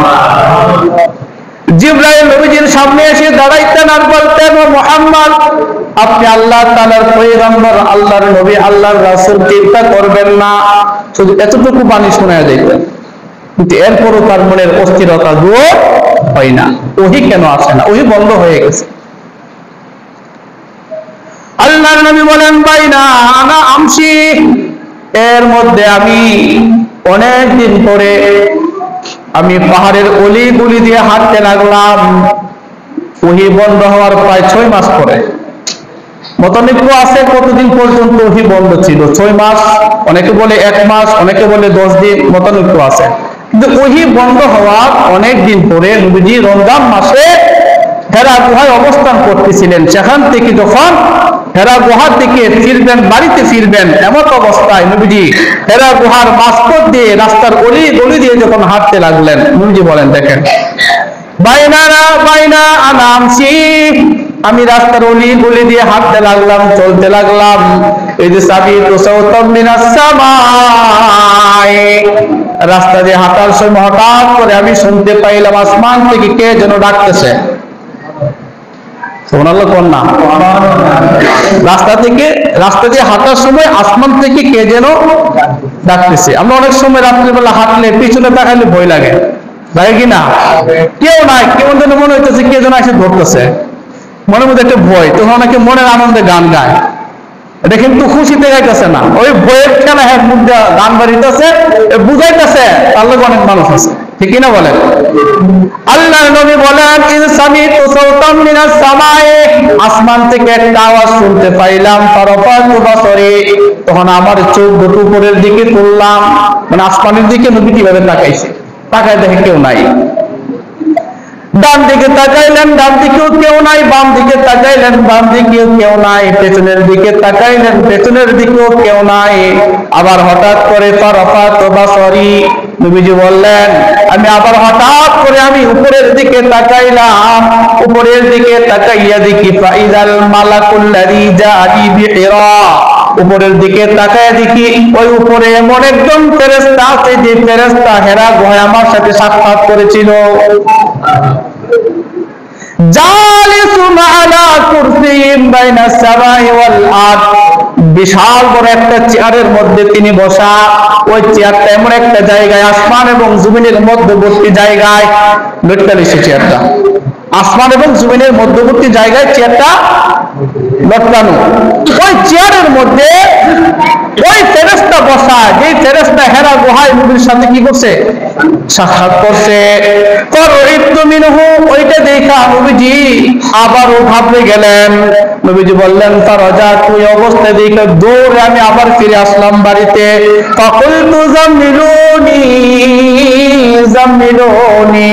জিবরাইল নবীজির সামনে এসে দাঁড়াইতেন আর বলতেন, ও মুহাম্মদ, আপনি আল্লাহ তাআলার পয়গম্বর, আল্লাহর নবী, আল্লাহর রাসূল, চিন্তা করবেন না। শুধু এতটুকু বাণী শোনা যাইত, কিন্তু এরপরও তার মনের অস্থিরতা দূর হয় না। ওহী কেন আসে না? ওহী বন্ধ হয়ে গেছে। আল্লাহর নবী বলেন বাইনা আনা আমসি, এর মধ্যে আমি অনেক দিন পরে আমি পাহাড়ের অলি গলি দিয়ে হাঁটতে লাগলাম। ওহী বন্ধ হওয়ার প্রায় 6 মাস পরে। মতানৈক্য আছে কতদিন পর্যন্ত ওহী বন্ধ ছিল, 6 মাস, অনেকে বলে 1 মাস, অনেকে বলে 10 দিন, মতানৈক্য আছে। কিন্তু ওহী বন্ধ হওয়ার অনেক দিন পরে নবীজি রমজান মাসে হেরা গুহায় অবস্থান করতেছিলেন। সেখান থেকে যখন হেরা গুহা থেকে ফিরবেন, বাড়িতে ফিরবেন, এমন অবস্থায় নবীজি হেরা গুহার মাঝপথ দিয়ে রাস্তার অলি গলি দিয়ে যখন হাঁটতে লাগলেন, নবীজি বলেন দেখেন বাইনা আনা আমসি, আমি রাস্তার অলি গলি দিয়ে হাঁটতে লাগলাম, চলতে লাগলাম। এই যে সাবিতু সাওতাম মিনাস সামাই, রাস্তা দিয়ে হাঁটার সময় হঠাৎ করে আমি শুনতে পাইলাম আসমান থেকে কে যেন ডাকতেছে। সুবহানাল্লাহ কোন না? রাস্তা দিয়ে হাঁটার সময় আসমান থেকে কে যেন ডাকতেছে। আমরা অনেক সময় রাত্রিবেলা হাঁটলে পিছনে তাকাইলে ভয় লাগে, লাগে কি না? কেউ নাই, কেমন যেন মনে হইতেছে কে যেন এসে ধরতেছে, মনের মধ্যে একটা ভয়। তখন অনেকে মনের আনন্দে গান গায়, এটা কিন্তু খুশিতে গাইতেছে না, ওই ভয়ের খেলা হ্যাঁ মুখ দিয়ে গান বাড়িতেছে, বুঝাইতেছে তার লোক অনেক মানুষ আছে, ঠিক না বলেন? আল্লাহর নবী বলেন ইন সামিতু সাওতাম মিনাস সামাই, আসমান থেকে একটা আওয়াজ শুনতে পাইলাম, ফারাফাতু বাসরি, তখন আমার চোখ দুটো উপরের দিকে তুললাম, মানে আসমানের দিকে। নবী কিভাবে তাকাইছে, তাকায় দেখে কেউ নাই। ডান দিকে তাকাইলেন, ডান দিকেও কেউ নাই, বাম দিকে তাকাইলেন, বাম দিকেও কেউ নাই, পেছনের দিকে তাকাইলেন, পেছনের দিকেও কেউ নাই। আবার হঠাৎ করে ফারাফাতু বাসরি, নবীজি বললেন আমি আবার হঠাৎ করে আমি উপরের দিকে তাকাইলাম, উপরের দিকে তাকাইয়া দেখি ফাইজাল মালাকুল্লাযী জাআ বিহিরা, উপরের দিকে তাকায় দেখি ওই উপরে এমন একজন ফেরেশতা আছে যে ফেরেশতা হেরা গুহায় আমার সাথে সাক্ষাৎ করেছিল। জালিসুন আলা কুরসিয়্যিন বাইনাস সামাই ওয়াল আরদ, বিশাল বড় একটা চেয়ারের মধ্যে তিনি বসা। ওই চেয়ারটা এমন একটা জায়গায়, আসমান এবং জমিনের মধ্যবর্তী জায়গায়, লটকালিছে চেয়ারটা, আসমান এবং জমিনের মধ্যবর্তী জায়গায় চেয়ারটা লটকানো। ওই চেয়ারের মধ্যে ওই ফেরেশতা বসা, যে ফেরেশতা হেরা গুহায় নবীর সাথে কি করছে, সাক্ষাৎ করছে। ওইটা দেখা নবীজি আবারও ঘাবড়ে গেলেন। নবীজি বললেন ফারাজা, তুই অবস্থায় দেখে দৌড়ে আমি আবার ফিরে আসলাম বাড়িতে। ফাকুলতু জাম্মিলুনি জাম্মিলুনি,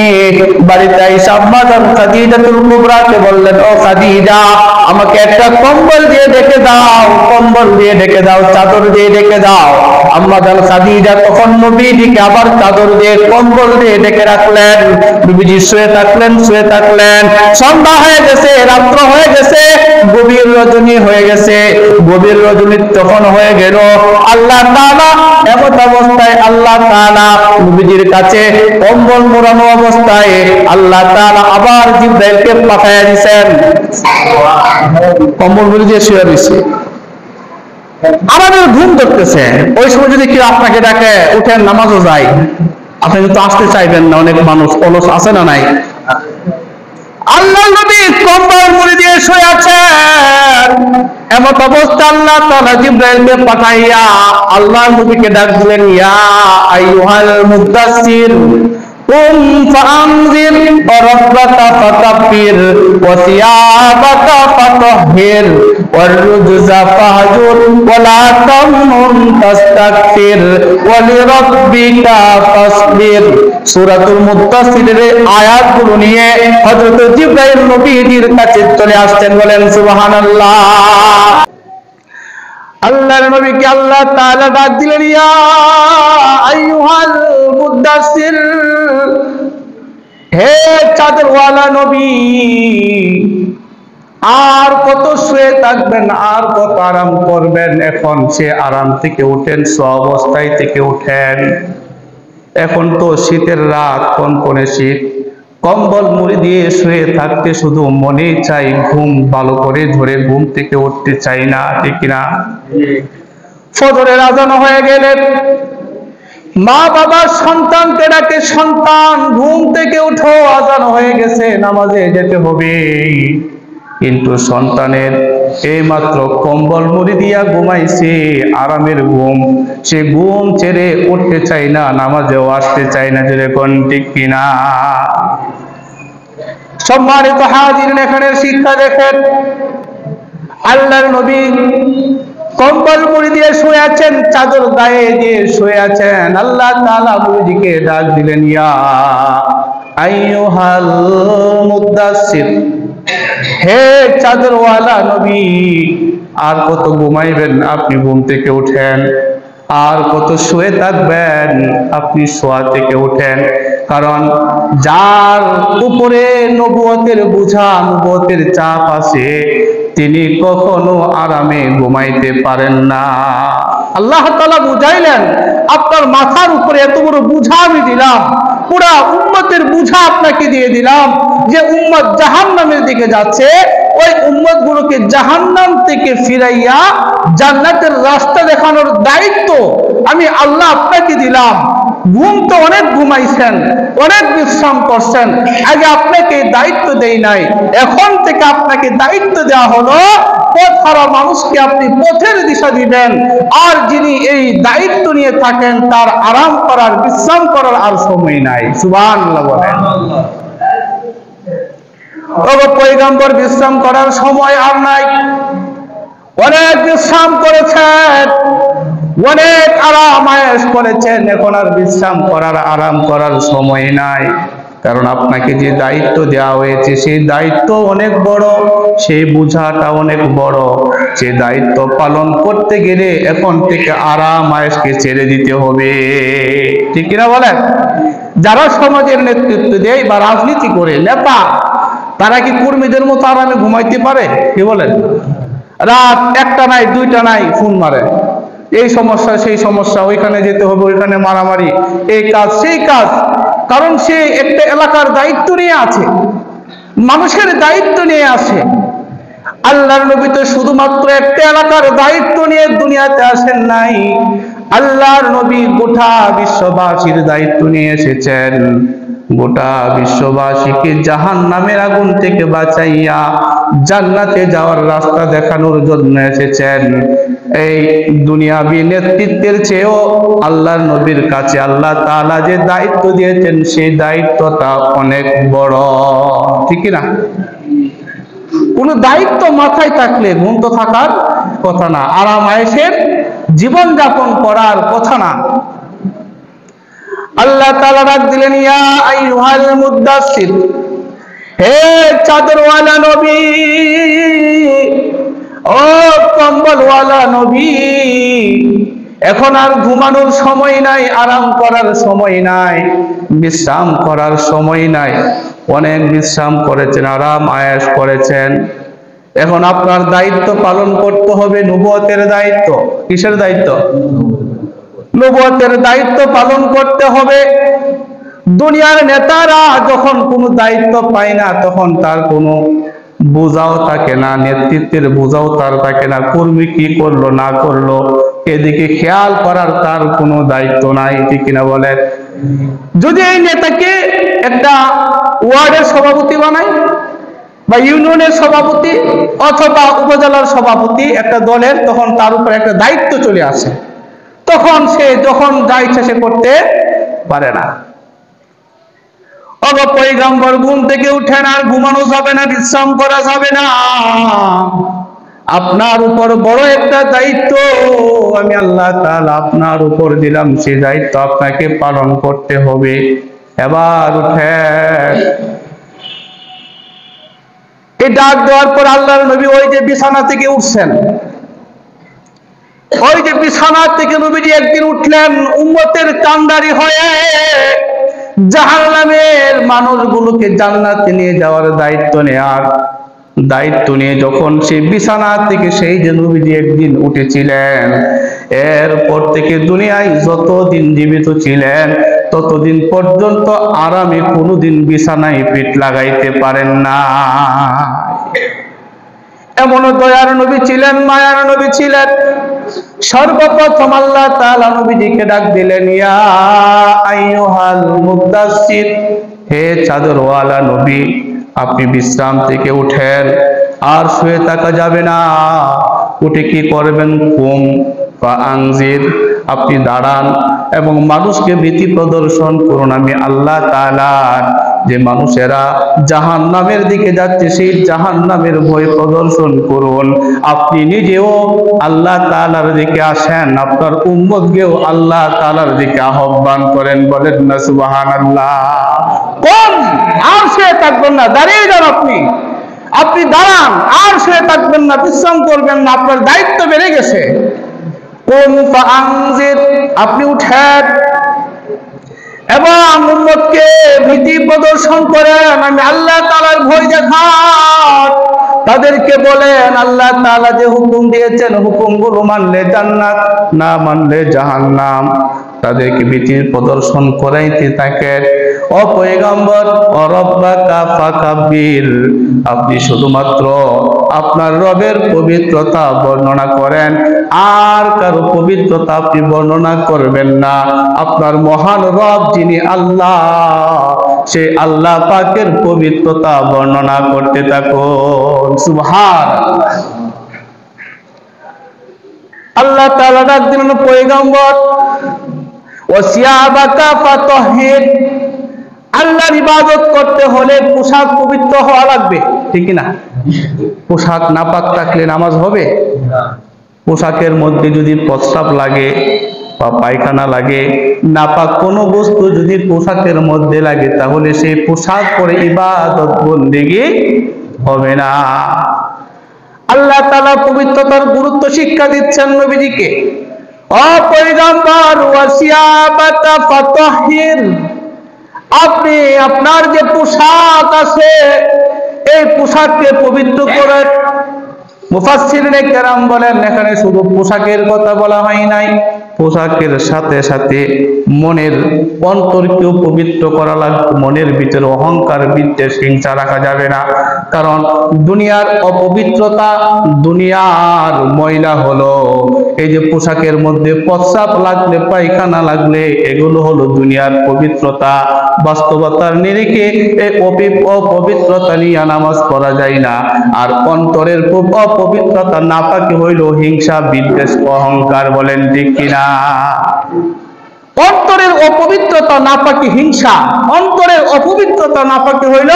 বাড়িতে এসে আম্মা জান খাদিজাতুল কুবরাকে বললেন ও খাদিজা, আমাকে একটা কম্বল দিয়ে ঢেকে দাও, কম্বল দিয়ে ঢেকে দাও, চাদর দিয়ে ঢেকে দাও। আম্মা জান খাদিজা তখন নবীজিকে আবার চাদর দিয়ে কম্বল দিয়ে ঢেকে রাখলেন। নবীজি শুয়ে থাকলেন, শুয়ে থাকলেন। সন্ধ্যা হয়ে গেছে, রাত্র হয়ে গেছে, গভীর রজনী হয়ে গেছে। গভীর রজনী তখন হয়ে গেল, আল্লাহ তাআলা এমন অবস্থায় আল্লাহ তাআলা নবীজির কাছে কম্বল মোড়ানো অবস্থায় আল্লাহ তাআলা আবার জিবরাইলকে পাঠাইয়া দিয়েছেন। কম্বল মুড়ি দিয়ে শুয়ে রয়েছে, আমাদের ঘুম ধরতেছে। ওই সময় যদি কেউ আপনাকে ডাকে উঠেন নামাজও যাই, আপনি তো আসতে চাইবেন না, অনেক মানুষ অলস আছে না নাই? আল্লাহ নবী কম্বল মুড়ি দিয়ে শুয়ে আছেন, এমন অবস্থা আল্লাহ তাআলা জিবরাইলকে পাঠাইয়া আল্লাহ নবীকে ডাক দিলেন, ইয়া আইয়ুহাল মুদাসসির কুম ফাআনজির ওয়া রাব্বাকা ফাকাব্বির ওয়া সিয়াবাকা ফাতাহহির ওয়ার রুজজা ফাহজুর ওয়া লা তামনুন তাস্তাকসির ওয়া লিরাব্বিকা ফাসবির। সূরাতুল মুদাসসিরের আয়াতগুলো নিয়ে হযরত জিবরাইল নবীজির কাছে চলে আসতেন, বলেন সুবহানাল্লাহ। আল্লাহর নবীকে আল্লাহ তাআলা ডাক দিলেন, ইয়া আইয়ুহাল মুদাসসির, হে চাদরওয়ালা নবী, আর কত শুয়ে থাকবেন, আর কত আরাম করবেন? এখন সে আরাম থেকে উঠেন, স্বাবস্থায় থেকে উঠেন। এখন তো শীতের রাত, কনকনে শীত, কম্বল মুড়ি দিয়ে শুয়ে থাকতে শুধু মনে চাই ঘুম ভালো করে ধরে, ঘুম থেকে উঠতে চাই না, ঠিক না? ফজরের আজান হয়ে গেলে মা বাবা সন্তানকে ডাকে, সন্তান ঘুম থেকে উঠো, আজান হয়ে গেছে, নামাজে যেতে হবে। কিন্তু সন্তানের এইমাত্র কম্বল মুড়ি দিয়া ঘুমাইছে, আরামের ঘুম, সে ঘুম ছেড়ে উঠতে চায় না, নামাজেও আসতে চায় না। যেরকম ঠিক কিনা? সম্মানিত হাজির, এখানে শিক্ষা দেখেন, আল্লাহর নবী কম্বল মুড়ি দিয়ে শুয়ে আছেন, চাদর গায়ে দিয়ে শুয়ে আছেন। আল্লাহ তাআলা নবীজিকে ডাক দিলেন, ইয়া আইয়ুহাল মুদাসসির, হে চাদরওয়ালা নবী, আর কত ঘুমাইবেন? আপনি ঘুম থেকে উঠেন। আর কত শুয়ে থাকবেন? আপনি শোয়া থেকে উঠেন। কারণ যার উপরে নবুয়তের বোঝা, নবুয়তের চাপ আছে, তিনি কখনো আরামে ঘুমাইতে পারেন না। আল্লাহ তাআলা বুঝাইলেন, আপনার মাথার উপরে এত বড় বোঝা আমি দিলাম, পুরা উম্মতের বোঝা আপনাকে দিয়ে দিলাম, যে উম্মত জাহান্নামের দিকে যাচ্ছে, ওই উম্মত গুলোকে জাহান্নাম থেকে ফিরাইয়া জান্নাতের রাস্তা দেখানোর দায়িত্ব আমি আল্লাহ আপনাকে দিলাম। ঘুম তো অনেক ঘুমাইছেন, অনেক বিশ্রাম করছেন, আগে আপনাকে দায়িত্ব দেই নাই, এখন থেকে আপনাকে দায়িত্ব দেওয়া হলো, পথ হারা মানুষকে আপনি পথের দিশা দিবেন। আর যিনি এই দায়িত্ব নিয়ে থাকেন, তার আরাম করার, বিশ্রাম করার আর সময় নাই। সুবহানাল্লাহ বলেন। পয়গম্বর বিশ্রাম করার সময় আর নাই, অনেক বিশ্রাম করেছেন, অনেক আরাম আয়েশ করেছেন, এখন আর বিশ্রাম করার, আরাম করার সময় নাই। কারণ আপনাকে যে দায়িত্ব দেওয়া হয়েছে, সেই দায়িত্ব অনেক বড়, সেই বোঝাটা অনেক বড়। সেই দায়িত্ব পালন করতে গেলে এখন থেকে আরাম আয়েশকে ছেড়ে দিতে হবে। ঠিক কিনা বলেন? যারা সমাজের নেতৃত্ব দেয় বা রাজনীতি করে, নেতা, তারা কি কর্মীদের মতো আরামে ঘুমাইতে পারে? কি বলেন? রাত একটা নাই, দুইটা নাই, ফোন মারে, এই সমস্যা, সেই সমস্যা, ওইখানে যেতে হবে, ওইখানে মারামারি, এই কাজ, সেই কাজ। কারণ সে একটা এলাকার দায়িত্ব নিয়ে আছে, মানুষের দায়িত্ব নিয়ে আছে। আল্লাহর নবী তো শুধুমাত্র একটা এলাকার দায়িত্ব নিয়ে দুনিয়াতে আসেন নাই, আল্লাহর নবী গোটা বিশ্ববাসীর দায়িত্ব নিয়ে এসেছেন। গোটা বিশ্ববাসীকে জাহান্নামের আগুন থেকে বাঁচাইয়া জান্নাতে যাওয়ার রাস্তা দেখানোর জন্য এসেছেন। এই দুনিয়াবি নেতৃত্বের চেয়েও আল্লাহর নবীর কাছে আল্লাহ তাআলা যে দায়িত্ব দিয়েছেন, সেই দায়িত্বটা অনেক বড়। ঠিক না? কোন দায়িত্ব মাথায় থাকলে ঘুম তো থাকার কথা না, আরাম আয়েশের জীবন যাপন করার কথা না। আল্লাহ তাআলা ডাক দিলেন, ইয়া আইয়ুহাল মুদাসসির, হে চাদরওয়ালা নবী, ও কম্বলওয়ালা নবী, এখন আর ঘুমানোর সময় নাই, আরাম করার সময় নাই, বিশ্রাম করার সময় নাই। অনেক বিশ্রাম করেছেন, আরাম আয়েশ করেছেন, এখন আপনার দায়িত্ব পালন করতে হবে, নবুয়তের দায়িত্ব। কিসের দায়িত্ব? নবুয়তের দায়িত্ব পালন করতে হবে। দুনিয়ার নেতারা যখন কোনো দায়িত্ব পায় না, তখন তার কোনো বোঝাও থাকে না, নেতৃত্বের বোঝাও তার থাকে না, কর্মী কি করলো না করলো এদিকে খেয়াল করার তার কোনো দায়িত্ব নাই। ঠিক কিনা বলেন? যদি এই নেতাকে একটা ওয়ার্ডের সভাপতি বানায় বা ইউনিয়নের সভাপতি অথবা উপজেলার সভাপতি একটা দলের, তখন তার উপর একটা দায়িত্ব চলে আসে, তখন সে যখন যা ইচ্ছা সে করতে পারে না। পয়গম্বর ঘুম থেকে উঠেন, আর ঘুমানো যাবে না, বিশ্রাম করা যাবে না। আপনার উপর বড় একটা দায়িত্ব আমি আল্লাহ তাআলা আপনার উপর দিলাম, সেই দায়িত্ব আপনাকে পালন করতে হবে। এবার উঠেন। এই ডাক দেওয়ার পর আল্লাহর নবী ওই যে বিছানা থেকে উঠছেন, ওই যে বিছানা থেকে নবীজি একদিন উঠলেন উম্মতের কান্ডারি হয়ে, জাহান্নামের মানুষগুলোকে জান্নাতে নিয়ে যাওয়ার দায়িত্ব নেয়ার দায়িত্ব নিয়ে যখন সেই বিছানা থেকে সেই যে নবীজি একদিন উঠেছিলেন, এরপর থেকে দুনিয়ায় যতদিন জীবিত ছিলেন ততদিন পর্যন্ত আরামে কোনোদিন বিছানায় পিঠ লাগাইতে পারেন না। এমন দয়ার নবী ছিলেন, মায়ার নবী ছিলেন। সর্বপ্রথম আল্লাহ তাআলা নবীজিকে ডাক দিলেন, ইয়া আইয়ুহাল মুদ্দাসসির, হে চাদরওয়ালা নবী, আপনি বিশ্রাম থেকে উঠেন, আর শুয়ে থাকা যাবে না। উঠে কি করবেন? কুম ফাআনজির, আপনি দাঁড়ান এবং মানুষকে ভীতি প্রদর্শন করুন। আমি আল্লাহ তাআলা যে মানুষেরা জাহান্নামের দিকে যাচ্ছে সেই জাহান্নামের ভয় প্রদর্শন করুন। আপনি নিজেও আল্লাহ তাআলার দিকে আসেন, আপনার উম্মতকেও আল্লাহ তাআলার দিকে আহ্বান করেন। বলেন না সুবহানাল্লাহ। কোন আর শুয়ে থাকবেন না, দাঁড়িয়ে যান। আপনি দাঁড়ান, আর শুয়ে থাকবেন না, বিশ্রাম করবেন না, আপনার দায়িত্ব বেড়ে গেছে। কুম ফাআনজির, আপনি উঠেন এবং উম্মতকে ভীতি প্রদর্শন করেন, আমি আল্লাহ তাআলার ভয় দেখান। তাদেরকে বলেন আল্লাহ তাআলা যে হুকুম দিয়েছেন হুকুমগুলো মানলে জান্নাত, না মানলে জাহান্নাম। তাদেরকে ভীতির প্রদর্শন করাইতে থাকেন। ও পয়গম্বর, ও রব্বাকা ফাকাব্বির, আপনি শুধুমাত্র আপনার রবের পবিত্রতা বর্ণনা করেন, আর কারো পবিত্রতা আপনি বর্ণনা করবেন না। আপনার মহান রব যিনি আল্লাহ, সেই আল্লাহ পাকের পবিত্রতা বর্ণনা করতে থাকুন। সুবহানাল্লাহ। আল্লাহ তাআলা ডাক দিলেন, পয়গম্বর, ওয়াসিয়াবাকা ফাতাহহির, আল্লাহর ইবাদত করতে হলে পোশাক পবিত্র হওয়া লাগবে, ঠিক না? পোশাক নাপাক থাকলে নামাজ হবে? পোশাকের মধ্যে যদি প্রস্রাব লাগে বা পায়খানা লাগে, নাপাক কোনো বস্তু যদি পোশাকের মধ্যে লাগে, তাহলে সেই পোশাক পরে ইবাদত বন্দেগী হবে না। আল্লাহ তাআলা পবিত্রতার গুরুত্ব শিক্ষা দিচ্ছেন নবীজিকে। ও পয়গম্বর, ওয়াসিয়াবাকা ফাতাহহির, আপনি আপনার যে পোশাক আছে এই পোশাককে পবিত্র করেন। মুফাসসিরিনে কেরাম বলেন, এখানে শুধু পোশাকের কথা বলা হয় নাই, পোশাকের সাথে সাথে মনের অন্তরকেও পবিত্র করা লাগবে। মনের ভিতরে অহংকার, বিদ্বেষ, হিংসা রাখা যাবে না। কারণ দুনিয়ার অপবিত্রতা, দুনিয়ার ময়লা হলো এই যে পোশাকের মধ্যে প্রস্রাব লাগলে, পায়খানা লাগলে, এগুলো হলো দুনিয়ার পবিত্রতা। বাস্তবতার নিরিখে এই অপবিত্রতা নিয়ে নামাজ পড়া যায় না। আর অন্তরের অপবিত্রতা নাপাকি হইল হিংসা, বিদ্বেষ, অহংকার। বলেন ঠিক কিনা? অন্তরের অপবিত্রতা নাপাকি হিংসা, অন্তরের অপবিত্রতা নাপাকি হইল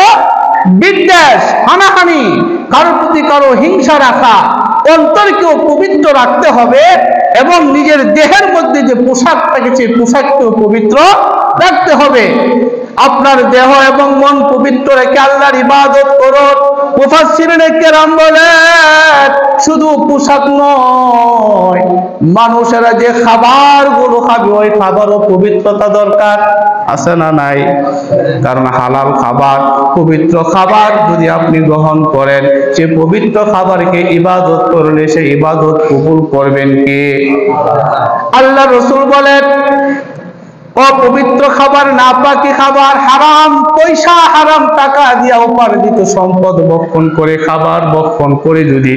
বিদ্বেষ, হানাহানি, কারোর প্রতি কারো হিংসা রাখা। অন্তরকেও পবিত্র রাখতে হবে এবং নিজের দেহের মধ্যে যে পোশাক থাকে সেই পোশাককেও পবিত্র রাখতে হবে। আপনার দেহ এবং মন পবিত্র রেখে আল্লাহর ইবাদত করুন। মুফাসসিরিনে কেরাম বলেন, শুধু পোশাক নয়, মানুষেরা যে খাবারগুলো খাবে ওই খাবারও পবিত্রতা দরকার, আছে না নাই? কারণ হালাল খাবার, পবিত্র খাবার যদি আপনি গ্রহণ করেন, সে পবিত্র খাবারকে ইবাদত করলে সেই ইবাদত কবুল করবেন কে? আল্লাহ রাসূল বলেন, অপবিত্র খাবার, নাপাকি খাবার, হারাম পয়সা, হারাম টাকা দিয়া উপার্জিত সম্পদ ভক্ষণ করে, খাবার ভক্ষণ করে যদি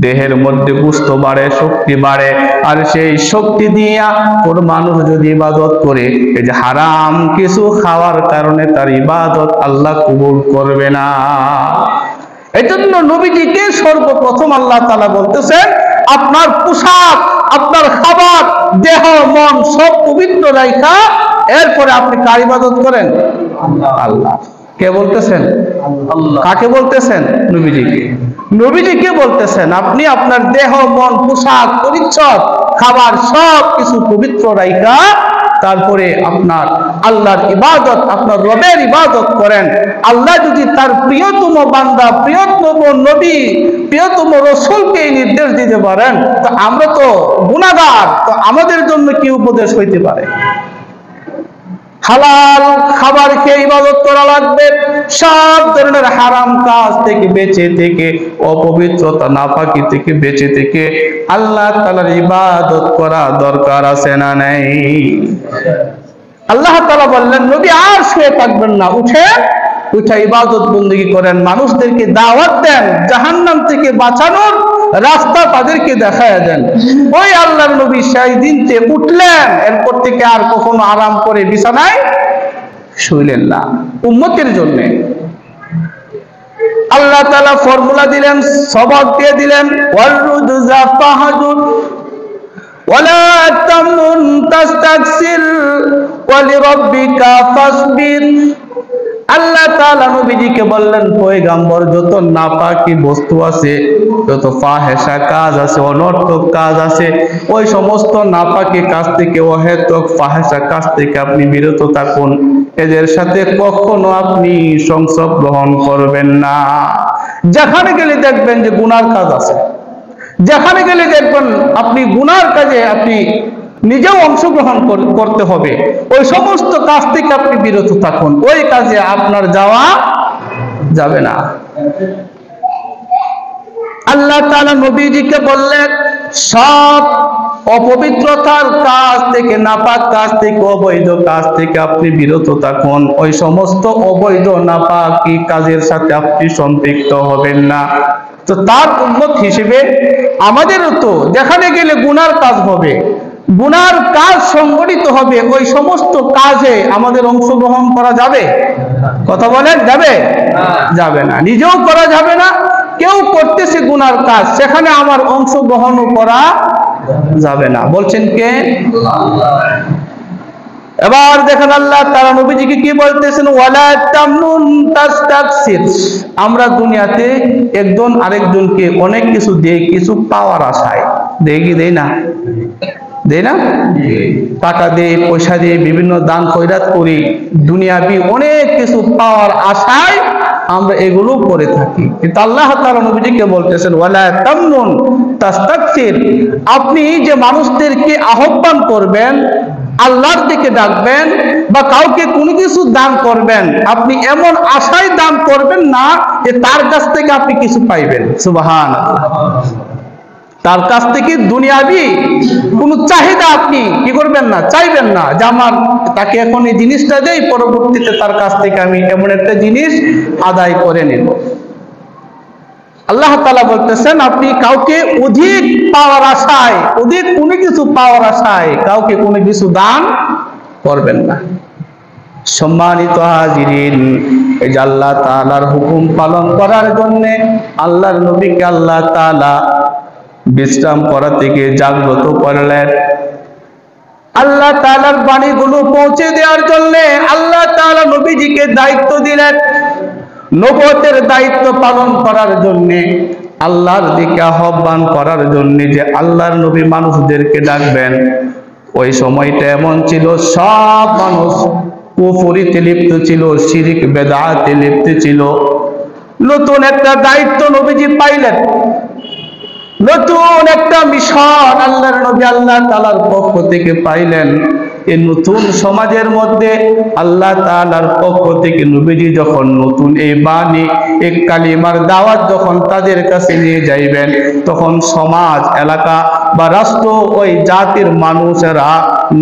দেহের মধ্যে গোশত বাড়ে, শক্তি বাড়ে, আর সেই শক্তি দিয়া কোন মানুষ যদি ইবাদত করে, এই যে হারাম কিছু খাওয়ার কারণে তার ইবাদত আল্লাহ কবুল করবে না। এজন্য নবীজিকে সর্বপ্রথম আল্লাহ তাআলা বলতেছেন, আপনার পোশাক, আপনার খাবার, দেহ, মন সব পবিত্র রাখা, এরপরে আপনি কার ইবাদত করেন? আল্লাহ। কে বলতেছেন? আল্লাহ। কাকে বলতেছেন? নবীজিকে। নবীজিকে বলতেছেন আপনি আপনার দেহ, মন, পোশাক, পরিচ্ছদ, খাবার সব কিছু পবিত্র রাখা, তারপরে আপনার আল্লাহর ইবাদত, আপনার রবের ইবাদত করেন। আল্লাহ যদি তার প্রিয়তম বান্দা, প্রিয়তম নবী, প্রিয়তম রাসূলকে নির্দেশ দিতে পারেন, তো আমরা তো গুনাহগার, তো আমাদের জন্য কি উপদেশ হইতে পারে? হালাল খাবার খেয়ে ইবাদত করা লাগবে, সব ধরনের হারাম কাজ থেকে বেঁচে থেকে, অপবিত্রতা, নাপাকি থেকে বেঁচে থেকে আল্লাহ তাআলার ইবাদত করা দরকার আছে না নাই? আল্লাহ তাআলা বললেন, নবী আর শুয়ে থাকবেন না, উঠে ইবাদত বন্দেগী করেন, মানুষদেরকে দাওয়াত দেন, জাহান্নাম থেকে বাঁচানোর রাস্তা তাদেরকে দেখায় দেন। ওই আল্লাহর নবী সেই দিনতে উঠলেন, এরপর থেকে আর কখনো আরাম করে বিছানায় শুইলেন না উম্মতের জন্য। আল্লাহ তাআলা ফর্মুলা দিলেন, সবক দিয়ে দিলেন, ওয়ারুদুজা ফাহাজুর ওয়ালা তামনুন তাস্তাকসির ওয়ালিরাব্বিকা ফাসবির। আল্লাহ তাআলা নবীজিকে বললেন, পয়গম্বর যত নাপাকি বস্তু আছে, যত ফাহেশা কাজ আছে, অনর্থক কাজ আছে, ওই সমস্ত নাপাকি কাজ থেকে, অহেতুক ফাহেশা কাজ থেকে আপনি বিরত থাকুন। এদের সাথে কখনো আপনি সংসর্গ গ্রহণ করবেন না। যেখানে গেলে দেখবেন যে গুনার কাজ আছে, যেখানে গেলে দেখবেন আপনি গুনার কাজে আপনি নিজেও অংশগ্রহণ করতে হবে, ওই সমস্ত কাজ থেকে আপনি বিরত থাকুন। ওই কাজে আপনার যাওয়া যাবে না। আল্লাহ তাআলা নবীজিকে বললেন, সব অপবিত্রতার কাজ থেকে, নাপাক কাজ থেকে, অবৈধ কাজ থেকে আপনি বিরত থাকুন। ওই সমস্ত অবৈধ নাপাকি কাজের সাথে আপনি সম্পৃক্ত হবেন না। তো তার উম্মত হিসেবে আমাদেরও তো যেখানে গেলে গুনার কাজ হবে, গুনার কাজ সংগঠিত হবে, ওই সমস্ত কাজে আমাদের অংশগ্রহণ করা যাবে? কথা বলেন, যাবে? যাবে না। নিজেও করা যাবে না, কেউ করতেছে গুনার কাজ, সেখানে আমার অংশগ্রহণও করা যাবে না। বলছেন কে? এবার দেখেন আল্লাহ তাআলা নবীজিকে কি বলতেছেন, ওয়ালা তামনুন তাস্তাকসির। আমরা দুনিয়াতে একজন আরেকজনকে অনেক কিছু দেই, কিছু পাওয়ার আশায় দেই কি দেই না? দেই না? টাকা দেই, পয়সা দিয়ে, বিভিন্ন দান খয়রাত করি, দুনিয়াবি অনেক কিছু পাওয়ার আশায় আমরা এগুলো করে থাকি। কিন্তু আল্লাহ তাআলা নবীজিকে বলতেছেন, ওয়ালা তামনুন তাস্তাকসির। আপনি যে মানুষদেরকে আহ্বান করবেন, আল্লাহর দিকে ডাকবেন, বা কাউকে কোনো কিছু দান করবেন, আপনি এমন আশায় দান করবেন না যে তার কাছ থেকে আপনি কিছু পাইবেন। সুবহানাল্লাহ। তার কাছ থেকে দুনিয়াবি কোন চাহিদা আপনি কি করবেন না, চাইবেন না, যে আমার তাকে এখন এই জিনিসটা দেই, পরবর্তীতে তার কাছ থেকে আমি এমন একটা জিনিস আদায় করে নেব। আল্লাহ তাআলা বলতেছেন, আপনি কাউকে অধিক পাওয়ার আশায়, অধিক কোনো কিছু পাওয়ার আশায় কাউকে কোনো কিছু দান করবেন না। সম্মানিত হাজিরিন, এই যে আল্লাহ তাআলার হুকুম পালন করার জন্য আল্লাহর নবীকে আল্লাহ তাআলা বিশ্রাম করা থেকে জাগ্রত করলেন। আল্লাহ তাআলার বাণীগুলো পৌঁছে দেওয়ার জন্য আল্লাহ তাআলা নবীজিকে দায়িত্ব দিলেন। নবুয়তের দায়িত্ব পালন করার জন্য, আল্লাহর দিকে আহ্বান করার জন্য যে আল্লাহর নবী মানুষদেরকে ডাকবেন, ওই সময়টা এমন ছিল সব মানুষ কুফরিতে লিপ্ত ছিল, শিরক বেদাতে লিপ্ত ছিল। নতুন একটা দায়িত্ব নবীজি পাইলেন, নতুন একটা মিশন আল্লাহর নবী আল্লাহ তাআলার পক্ষ থেকে পাইলেন। এই নতুন সমাজের মধ্যে আল্লাহ তাআলার পক্ষ থেকে নবীজি যখন নতুন এই বাণী, এক কালিমার দাওয়াত যখন তাদের কাছে নিয়ে যাইবেন, তখন সমাজ, এলাকা বা রাষ্ট্র, ওই জাতির মানুষেরা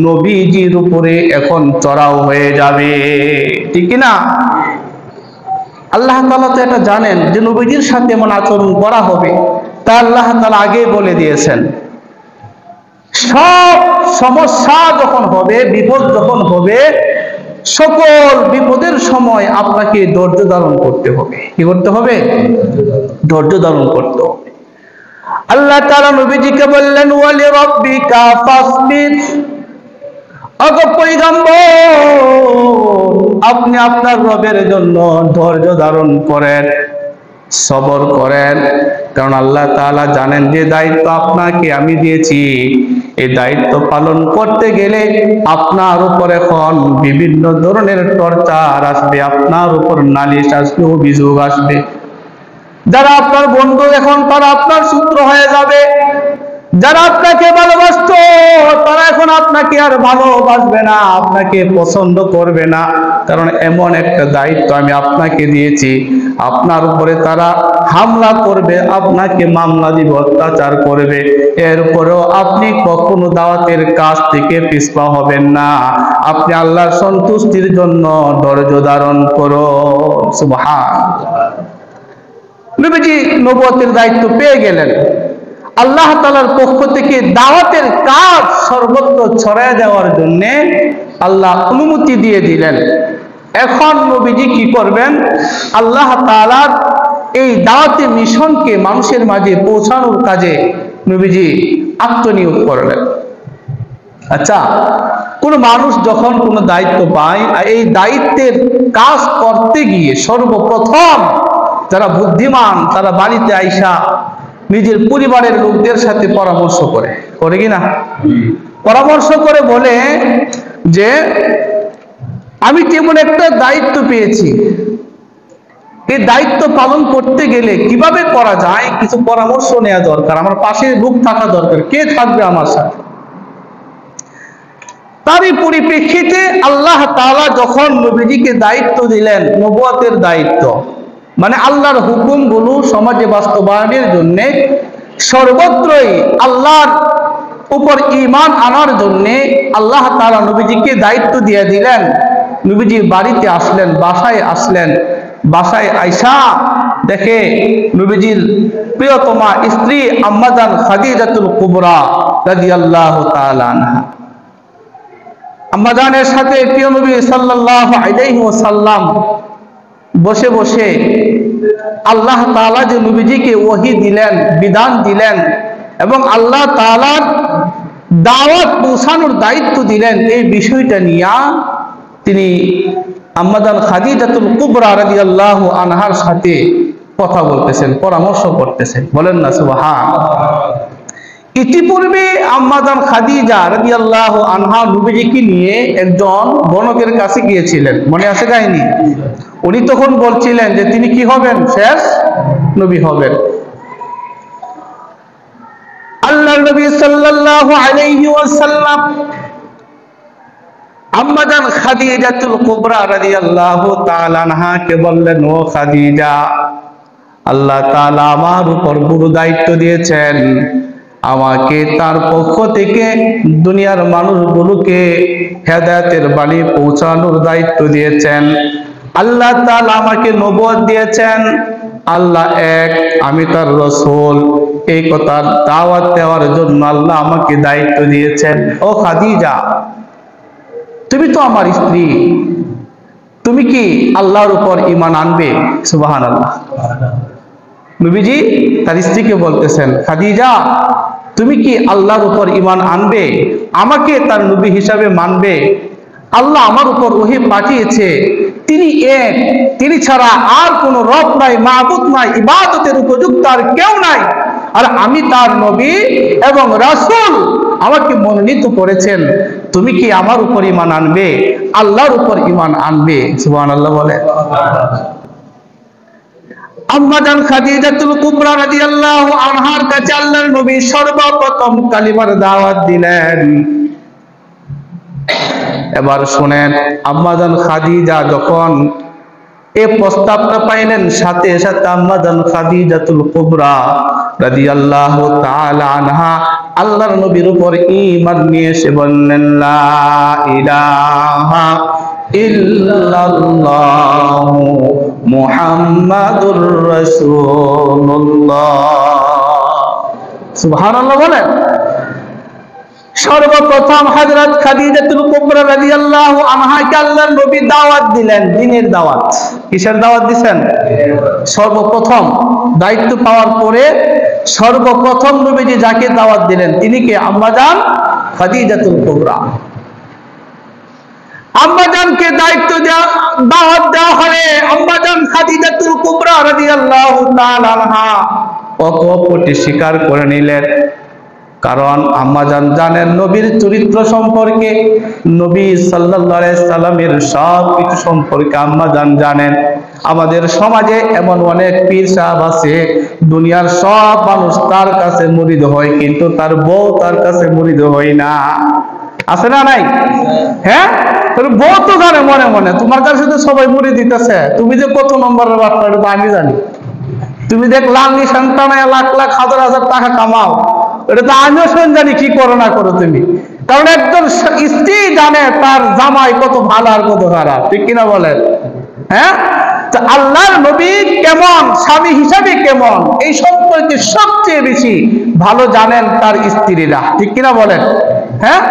নবীজির উপরে এখন চড়াও হয়ে যাবে, ঠিক কি না? আল্লাহ তাআলা তো এটা জানেন যে নবীজির সাথে এমন আচরণ করা হবে, তা আল্লাহ তাআলা আগেই বলে দিয়েছেন। সব সমস্যা যখন হবে, বিপদ যখন হবে, সকল বিপদের সময় আপনাকে ধৈর্য ধারণ করতে হবে। কি করতে হবে? ধৈর্য ধারণ করতে হবে। আল্লাহ তাআলা নবীজিকে বললেন, ওয়ালি রাব্বিকা ফাসবির। ওগো পয়গম্বর, আপনি আপনার রবের জন্য ধৈর্য ধারণ করেন, সবর করেন। কারণ আল্লাহ তাআলা জানেন যে দায়িত্ব আপনাকে আমি দিয়েছি, এই দায়িত্ব পালন করতে গেলে আপনার উপর এখন বিভিন্ন ধরনের টর্চার আসবে, আপনার উপর নালিশ আসবে, অভিযোগ আসবে। যারা আপনার বন্ধু এখন তারা আপনার শত্রু হয়ে যাবে, যারা আপনাকে ভালোবাসতো তারা এখন আপনাকে আর ভালোবাসবে না, আপনাকে পছন্দ করবে না। কারণ এমন একটা দায়িত্ব আমি আপনাকে দিয়েছি, আপনার উপরে তারা হামলা করবে, আপনাকে মামলা দিবে, অত্যাচার করবে। এরপরেও আপনি কখনো দাওয়াতের কাজ থেকে পিছপা হবেন না। আপনি আল্লাহর সন্তুষ্টির জন্য ধৈর্য ধারণ করুন। সুবহানাল্লাহ। নবীজি নবুয়তের দায়িত্ব পেয়ে গেলেন, আল্লাহ তাআলার পক্ষ থেকে দাওয়াতের কাজ সর্বত্র ছড়ায় দেওয়ার জন্য আল্লাহ অনুমতি দিয়ে দিলেন। এখন নবীজি কি করবেন? আল্লাহ তাআলার এই দাওয়াতের মিশনকে মানুষের মাঝে পৌঁছানোর কাজে নবীজি আত্মনিয়োগ করলেন। আচ্ছা, কোন মানুষ যখন কোন দায়িত্ব পায়, এই দায়িত্বের কাজ করতে গিয়ে সর্বপ্রথম যারা বুদ্ধিমান তারা বাড়িতে আইসা নিজের পরিবারের লোকদের সাথে পরামর্শ করে কিনা? পরামর্শ করে বলে যে আমি তেমন একটা দায়িত্ব পেয়েছি, এই দায়িত্ব পালন করতে গেলে কিভাবে করা যায় কিছু পরামর্শ নেওয়া দরকার, আমার পাশে লোক থাকা দরকার, কে থাকবে আমার সাথে? তারই পরিপ্রেক্ষিতে আল্লাহ তাআলা যখন নবীজিকে দায়িত্ব দিলেন, নবুয়তের দায়িত্ব মানে আল্লাহর হুকুমগুলো সমাজে বাস্তবায়নের জন্য সর্বত্রই আল্লাহর উপর ঈমান আনার জন্য আল্লাহ তাআলা নবীজিকে দায়িত্ব দিয়ে দিলেন। নবীজি বাড়িতে আসলেন, বাসায় আসলেন, বাসায় আইসা দেখে নবীজির প্রিয়তমা স্ত্রী আম্মা জান খাদিজাতুল কুবরা রাদিয়াল্লাহু তাআলা আনহা, আম্মা জানের সাথে প্রিয় নবী সাল্লাল্লাহু আলাইহি ওয়াসাল্লাম বসে বসে আল্লাহ তাআলা যে নবীজিকে ওহী দিলেন, বিধান দিলেন এবং আল্লাহ তাআলার দাওয়াত পৌঁছানোর দায়িত্ব দিলেন, এই বিষয়টা নিয়ে তিনি আম্মা জান খাদিজাতুল কুবরা রাদিয়াল্লাহু আনহার সাথে কথা বলতেছেন, পরামর্শ করতেছেন। বলেন না সুবহানাল্লাহ। ইতিপূর্বে আম্মা জান খাদিজা রাদিয়াল্লাহু আনহা নবীজিকে নিয়ে একজন গণকের কাছে গিয়েছিলেন, মনে আছে কাহিনী? উনি তখন বলছিলেন যে তিনি কি হবেন? শেষ নবী হবেন। আল্লাহর নবী সাল্লাল্লাহু আলাইহি ওয়াসাল্লাম আম্মা জান খাদিজাতুল কুবরা রাদিয়াল্লাহু তাআলা আনহাকে বললেন, ও খাদিজা, আল্লাহ তাআলা আমার উপর বড় দায়িত্ব দিয়েছেন, আমাকে তার পক্ষ থেকে দুনিয়ার মানুষগুলোকে হেদায়েতের বাণী পৌঁছানোর দায়িত্ব দিয়েছেন। আল্লাহ তাআলা আমাকে নবুয়ত দিয়েছেন, আল্লাহ এক, আমি তার রাসূল, এই কথার দাওয়াত দেওয়ার জন্য আল্লাহ আমাকে দায়িত্ব দিয়েছেন। ও খাদিজা, তুমি তো আমার স্ত্রী, তুমি কি আল্লাহর উপর ঈমান আনবে? সুবহানাল্লাহ। নবীজি তার স্ত্রীকে বলতেছেন, খাদিজা, তুমি কি আল্লাহর উপর ঈমান আনবে? আমাকে তার নবী হিসাবে মানবে? আল্লাহ আমার উপর ওহী পাঠিয়েছে, তিনি এক, তিনি ছাড়া আর কোনো রব নাই, মাবুদ নাই, ইবাদতের উপযুক্ত আর কেউ নাই, আর আমি তার নবী এবং রাসূল, আমাকে মনোনীত করেছেন, তুমি কি আমার উপর ঈমান আনবে? আল্লাহর উপর ঈমান আনবে? সুবহানাল্লাহ বলে। আম্মা জান খাদিজাতুল কুবরা রাদিয়াল্লাহু আনহার কাছে আল্লাহর নবী সর্বপ্রথম কালিমার দাওয়াত দিলেন। এবার শুনেন, আম্মা জান খাদিজা যখন এই প্রস্তাবটা পাইলেন, সাথে সাথে আম্মা জান খাদিজাতুল কুবরা রাদিয়াল্লাহু তাআলা আনহা আল্লাহর নবীর উপর ঈমান নিয়ে এসে বললেন, লা ইলাহা ইল্লাল্লাহু মুহাম্মাদুর রাসূলুল্লাহ। সুবহানাল্লাহ বলেন। সর্বপ্রথম হযরত খাদিজাতুল কুবরা রাদিয়াল্লাহু আনহাকে আল্লাহর নবী দাওয়াত দিলেন, দ্বীনের দাওয়াত। কিসের দাওয়াত দিবেন? সর্বপ্রথম দায়িত্ব পাওয়ার পরে সর্বপ্রথম নবীজি যাকে দাওয়াত দিলেন তিনি কে? আম্মা জান খাদিজাতুল কুবরা। আম্মা জানকে দায়িত্ব দাওয়াত দেওয়া হলে আম্মা জান খাদিজাতুল কুবরা রাদিয়াল্লাহু তাআলা আনহা অকপটে স্বীকার করে নিলেন। কারণ আম্মা জান জানেন নবীর চরিত্র সম্পর্কে, নবী সাল্লাল্লাহু আলাইহি সাল্লামের সব কিছু সম্পর্কে আম্মা জান জানেন। আমাদের সমাজে এমন অনেক পীর সাহেব আছে, দুনিয়ার সব মানুষ তার কাছে মুরিদ হয়, কিন্তু তার বউ তার কাছে মুরিদ হয় না। আছে না নাই? হ্যাঁ, তোর বউ তো জানে মনে মনে তোমার কাছে তো সবাই মুরিদ দিতেছে, তুমি যে কত নম্বরের বাচ্চা এটা আমি জানি। তুমি দেখ লাঙ্গি সন্তানায় লাখ লাখ হাজার হাজার টাকা কামাও, এটা তো আমিও জানি কি করো না করো তুমি। কারণ একজন স্ত্রী জানে তার জামাই কত ভালো আর কত খারাপ, ঠিক কিনা বলেন? হ্যাঁ, আল্লাহর নবী কেমন, স্বামী হিসাবে কেমন, এই সম্পর্কে সবচেয়ে বেশি ভালো জানেন তার স্ত্রীরা, ঠিক কিনা বলেন? হ্যাঁ,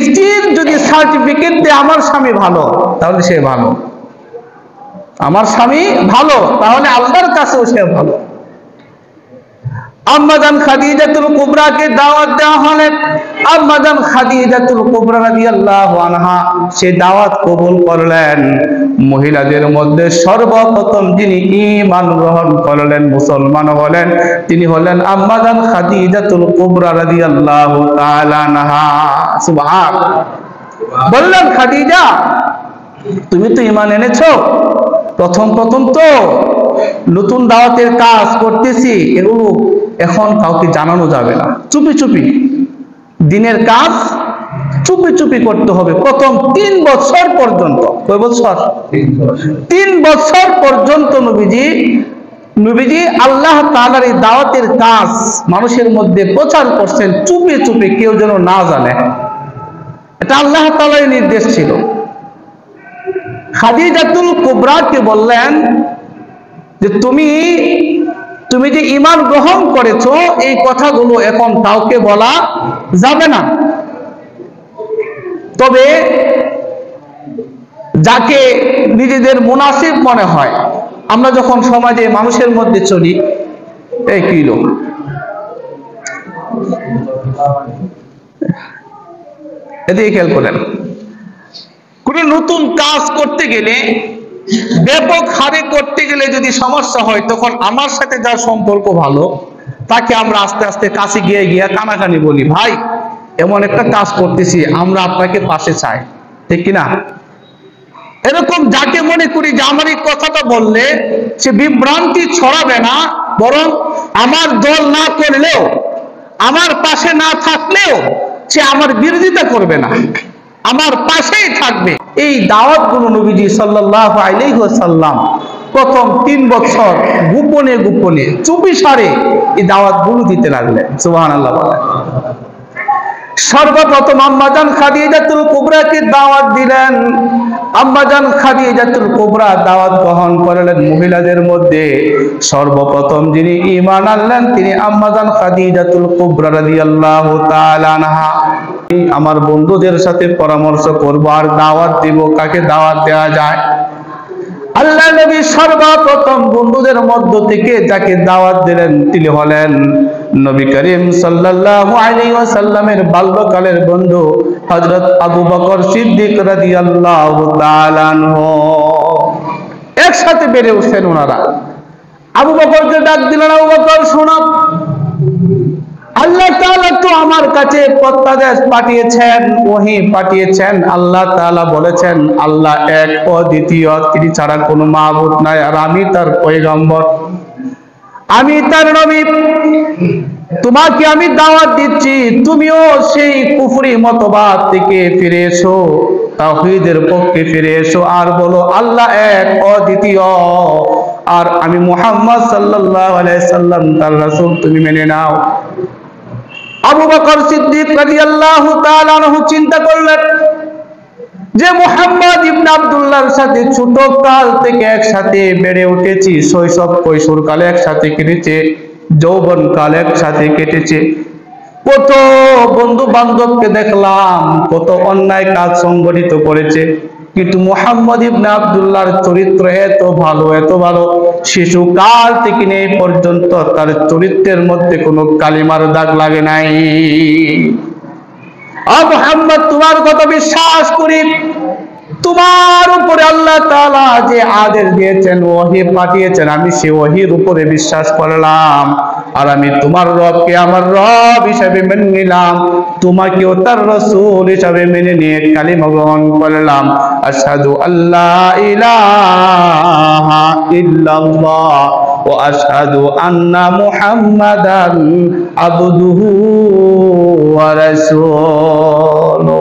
স্ত্রীর যদি সার্টিফিকেট দেয় আমার স্বামী ভালো, তাহলে সে ভালো। আমার স্বামী ভালো, তাহলে আল্লাহর কাছেও সে ভালো। আম্মাজান খাদিজাতুল কুবরাকে দাওয়াত দেওয়া হলেন। আম্মাজান খাদিজাতুল কুবরা রাদিয়াল্লাহু আনহা সে দাওয়াত কবুল করলেন। মহিলাদের মধ্যে সর্বপ্রথম যিনি ঈমান গ্রহণ করলেন, মুসলমান হলেন, তিনি হলেন আম্মাজান খাদিজাতুল কুবরা রাদিয়াল্লাহু তাআলা আনহা। সুবহানাল্লাহ। বললেন, খাদিজা তুমি তো ঈমান এনেছো, প্রথম তো নতুন দাওয়াতের কাজ করতেছি, এগুলো এখন কাউকে জানানো যাবে না, চুপি চুপি দিনের কাজ চুপি চুপি করতে হবে প্রথম 3 বছর পর্যন্ত। কয় বছর? 3 বছর পর্যন্ত নবীজি আল্লাহ তাআলার এই দাওয়াতের কাজ মানুষের মধ্যে প্রচার করছেন চুপি চুপি, কেউ যেন না জানে। এটা আল্লাহ তাআলার নির্দেশ ছিল। খাদিজাতুল কুবরাকে বললেন যে তুমি যে ঈমান গ্রহণ করেছো, এই কথাগুলো এখন কাউকে বলা যাবে না, তবে যাকে নিজেদের মুনাসিব মনে হয়। আমরা যখন সমাজে মানুষের মধ্যে চলি, এই কি লোক, এদিকে খেয়াল করেন, কোন নতুন কাজ করতে গেলে, ব্যাপক হারে করতে গেলে যদি সমস্যা হয়, তখন আমার সাথে যার সম্পর্ক ভালো তাকে আমরা আস্তে আস্তে কাছে গিয়ে কানাকানি বলি, ভাই এমন একটা কাজ করতেছি, আমরা আপনাকে পাশে চাই, ঠিক কিনা? এরকম যাকে মনে করি যে আমার এই কথাটা বললে সে বিভ্রান্তি ছড়াবে না, বরং আমার দল না করলেও, আমার পাশে না থাকলেও সে আমার বিরোধিতা করবে না, আমার পাশেই থাকবে, এই দাওয়াতগুলো নবীজি সাল্লাল্লাহু আলাইহি ওয়াসাল্লাম প্রথম 3 বছর গোপনে গোপনে চুপি সারে এই দাওয়াতগুলো দিতে লাগলেন। সুবহানাল্লাহ বলেন। সর্বপ্রথম আম্মাজান খাদিজাতুল কুবরাকে দাওয়াত দিলেন। আম্মাজান খাদিজাতুল কুবরা দাওয়াত গ্রহণ করলেন। মহিলাদের মধ্যে সর্বপ্রথম যিনি ঈমান আনলেন তিনি আম্মাজান খাদিজাতুল কুবরা রাদিয়াল্লাহু তাআলা আনহা। আমার বন্ধুদের সাথে পরামর্শ করব আর দাওয়াত দিব, কাকে দাওয়াত দেওয়া যায়। আল্লাহ নবী সর্বপ্রথম বন্ধুদের মধ্য থেকে যাকে দাওয়াত দিলেন তিনি হলেন নবী করিম সাল্লাল্লাহু আলাইহি ওয়াসাল্লামের বাল্যকালের বন্ধু হযরত আবু বকর সিদ্দিক রাদিয়াল্লাহু তাআলা আনহু। একসাথে বেড়ে উঠছেন ওনারা। আবু বকরকে ডাক দিলেন, আবু বকর শোনো, আল্লাহ তাআলা তো আমার কাছে প্রত্যাদেশ পাঠিয়েছেন, ওহী পাঠিয়েছেন। আল্লাহ তাআলা বলেছেন আল্লাহ এক ও দ্বিতীয়, তিনি ছাড়া কোনো মাবুদ নাই, আর আমি তার পয়গম্বর, আমি তার নবী। তোমাকে আমি দাওয়াত দিচ্ছি, তুমিও সেই কুফরি মতবাদ থেকে ফিরে এসো, তাওহীদের পক্ষে ফিরে এসো, আর বলো আল্লাহ এক ও দ্বিতীয়, আর আমি মুহাম্মদ সাল্লাল্লাহু আলাইহি সাল্লাম তার রাসূল, তুমি মেনে নাও। আবু বকর সিদ্দিক রাদিয়াল্লাহু তাআলা আনহু চিন্তা করলেন যে মুহাম্মদ ইবনে আব্দুল্লাহর সাথে ছোট কাল থেকে একসাথে বেড়ে উঠেছি, শৈশব কৈশোর কালে একসাথে কেটেছে, যৌবন কাল একসাথে কেটেছে, কত বন্ধু বান্ধবকে দেখলাম কত অন্যায় কাজ সংগঠিত করেছে, কিন্তু মুহাম্মদ ইবনে আব্দুল্লাহর চরিত্র এত ভালো, শিশু কাল থেকে এই পর্যন্ত তার চরিত্রের মধ্যে কোনো কালিমার দাগ লাগে নাই। মুহাম্মদ তোমার কথা বিশ্বাস করি, তোমার উপরে আল্লাহ তাআলা যে আদেশ দিয়েছেন, ওহী পাঠিয়েছেন, আমি সেই ওহীর উপরে বিশ্বাস করলাম, আর আমি তোমার রবকে আমার রব হিসেবে মেনে নিলাম, তোমাকেও তার রাসূল হিসেবে মেনে নিয়ে কালিমা গ্রহণ করলাম। আশহাদু আল্লা ইলাহা ইল্লাল্লাহ ওয়া আশহাদু আন্না মুহাম্মাদান আবদুহু ওয়া রাসূলুহু।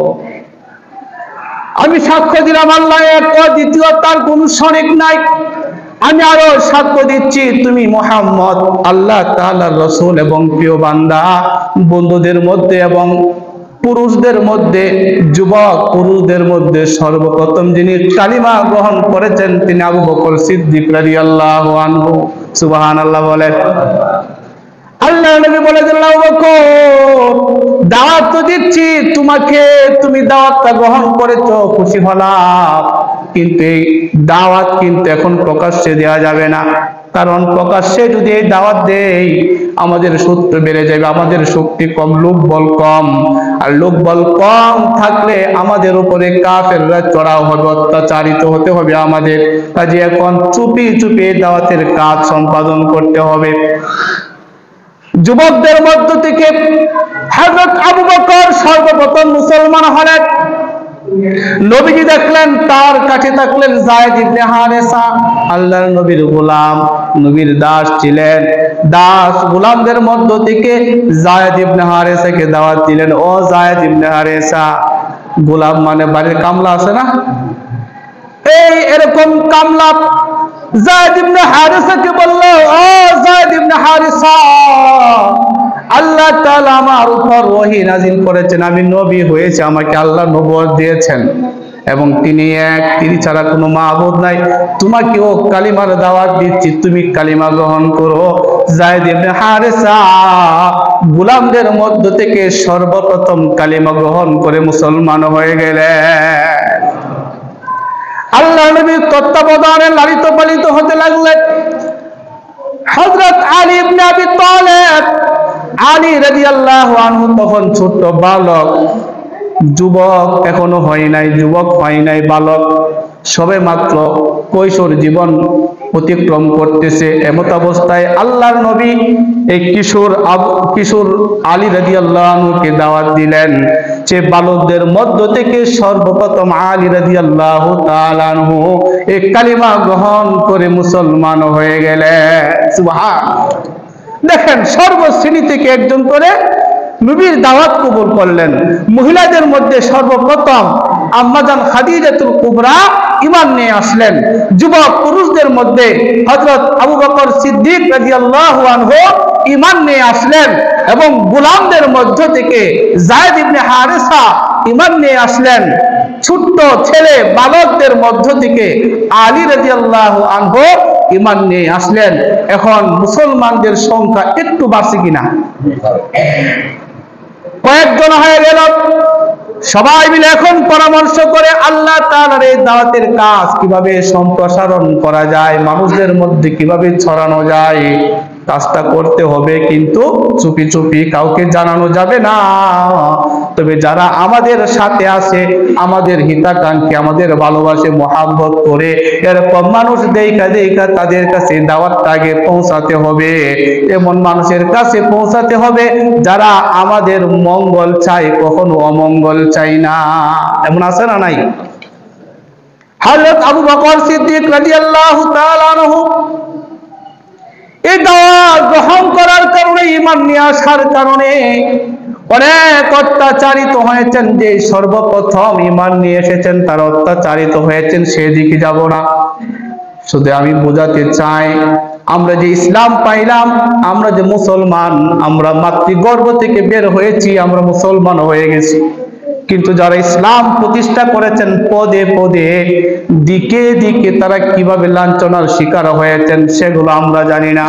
আমি সাক্ষ্য দিলাম আল্লাহ এক ও দ্বিতীয়, তার কোন শরীক নাই। আমি আরো সাক্ষ্য দিচ্ছি তুমি মুহাম্মদ আল্লাহ তাআলার রাসূল এবং প্রিয় বান্দা। বন্ধুদের মধ্যে এবং পুরুষদের মধ্যে, যুবক পুরুষদের মধ্যে সর্বপ্রথম যিনি কালিমা গ্রহণ করেছেন তিনি আবু বকর সিদ্দিক রাদিয়াল্লাহু আনহু। সুবহানাল্লাহ বলেন। আল্লাহর নবী বলেছেন, আবু বকর দাওয়াত তো দিচ্ছি তোমাকে, তুমি দাওয়াতটা গ্রহণ করেছো, খুশি হলাম, কিন্তু এই দাওয়াত কিন্তু এখন প্রকাশ্যে দেওয়া যাবে না, কারণ প্রকাশ্যে যদি এই দাওয়াত দেই আমাদের শত্রু বেড়ে যাবে, আমাদের শক্তি কম, লোকবল কম, আর লোকবল কম থাকলে আমাদের উপরে কাফেররা চড়াও হবে, অত্যাচারিত হতে হবে আমাদের। কাজে এখন চুপি চুপি দাওয়াতের কাজ সম্পাদন করতে হবে। যুবকদের মধ্য থেকে হযরত আবু বকর সর্বপ্রথম মুসলমান হলেন। নবীজি দেখলেন, তার কাছে থাকলেন যায়েদ ইবনে হারেসা, আল্লাহর নবীর গোলাম, নবীর দাস ছিলেন। দাস গোলামদের মধ্য থেকে যায়েদ ইবনে হারেসাকে দাওয়াত দিলেন, ও যায়েদ ইবনে হারেসা, গোলাম মানে বাড়ির কামলা আছে না, এই এরকম কামলা। যায়েদ ইবনে হারেসাকে বলল, ও যায়েদ ইবনে হারেসা, আল্লাহ তাআলা আমার উপর ওহী নাযিল করেছেন, আমি নবী হয়েছে, আমাকে আল্লাহ নবুয়ত দিয়েছেন এবং তিনি এক, তিনি ছাড়া কোনো মাবুদ নাই, তোমাকেও কালিমার দাওয়াত দিচ্ছি, তুমি কালিমা গ্রহণ করো। যায়েদ ইবনে হারেসা গোলামদের মধ্য থেকে সর্বপ্রথম কালিমা গ্রহণ করে মুসলমান হয়ে গেলেন। আল্লাহ নবীর তত্ত্বাবধানে লালিত পালিত হতে লাগলেন। হযরত আলী ইবনে আবি তালেব, আলী রাদিয়াল্লাহু আনহু তখন ছোট বালক, যুবক এখনো হয় নাই, যুবক হয় নাই, বালক, সবে মাত্র কৈশোর জীবন অতিক্রম করতেছে। এমত অবস্থায় আল্লাহর নবী এই কিশোর আলী রাদিয়াল্লাহু আনহুকে দাওয়াত দিলেন। সে বালকদের মধ্য থেকে সর্বপ্রথম আলী রাদিয়াল্লাহু তাআলা আনহু এই কালিমা গ্রহণ করে মুসলমান হয়ে গেলেন। সুবহানাল্লাহ। দেখেন, সর্বশ্রেণী থেকে একজন করে নবীর দাওয়াত কবুল করলেন। মহিলাদের মধ্যে সর্বপ্রথম আম্মাজান খাদিজাতুল কুবরা ঈমান নিয়ে আসলেন। যুবক পুরুষদের মধ্যে হযরত আবু বকর সিদ্দিক রাদিয়াল্লাহু আনহু ঈমান নিয়ে আসলেন এবং গোলামদের মধ্য থেকে যায়েদ ইবনে হারেসা ঈমান নিয়ে আসলেন। ছোট্ট ছেলে বালকদের মধ্য থেকে আলী রাদিয়াল্লাহু আনহু ঈমান নিয়ে আসলেন। এখন মুসলমানদের সংখ্যা একটু বাড়ছে কিনা? কয়েকজন হয়ে গেল। সবাই মিলে এখন পরামর্শ করে আল্লাহ তাআলার এই দাওয়াতের কাজ কিভাবে সম্প্রসারণ করা যায়, মানুষদের মধ্যে কিভাবে ছড়ানো যায়, কাজটা করতে হবে, কিন্তু চুপি চুপি কাউকে জানানো যাবে না। তবে যারা আমাদের সাথে আছে, আমাদের হিতাকাঙ্ক্ষী, আমাদের ভালোবাসে, মহাব্বত করে, এরকম মানুষ দেখা দেখা তাদের কাছে দাওয়াতটা আগে পৌঁছাতে হবে। এমন মানুষের কাছে পৌঁছাতে হবে যারা আমাদের মঙ্গল চায়, কখনো অমঙ্গল চাই না। এমন আছে না নাই? হযরত আবু বকর সিদ্দিক রাদিয়াল্লাহু তাআলা আনহু এই দাওয়াত গ্রহণ করার কারণে, ঈমান নিয়ে আসার কারণে অনেক অত্যাচারিত হয়েছেন। যে সর্বপ্রথম ঈমান নিয়ে এসেছেন তারা অত্যাচারিত হয়েছেন, সেদিকে যাব না। শুধু আমি বোঝাতে চাই, আমরা যে ইসলাম পাইলাম, আমরা যে মুসলমান, আমরা মাতৃগর্ভ থেকে বের হয়েছি, আমরা মুসলমান হয়ে গেছি, কিন্তু যারা ইসলাম প্রতিষ্ঠা করেছেন পদে পদে, দিকে দিকে তারা কিভাবে লাঞ্ছনার শিকার হয়েছেন সেগুলো আমরা জানি না।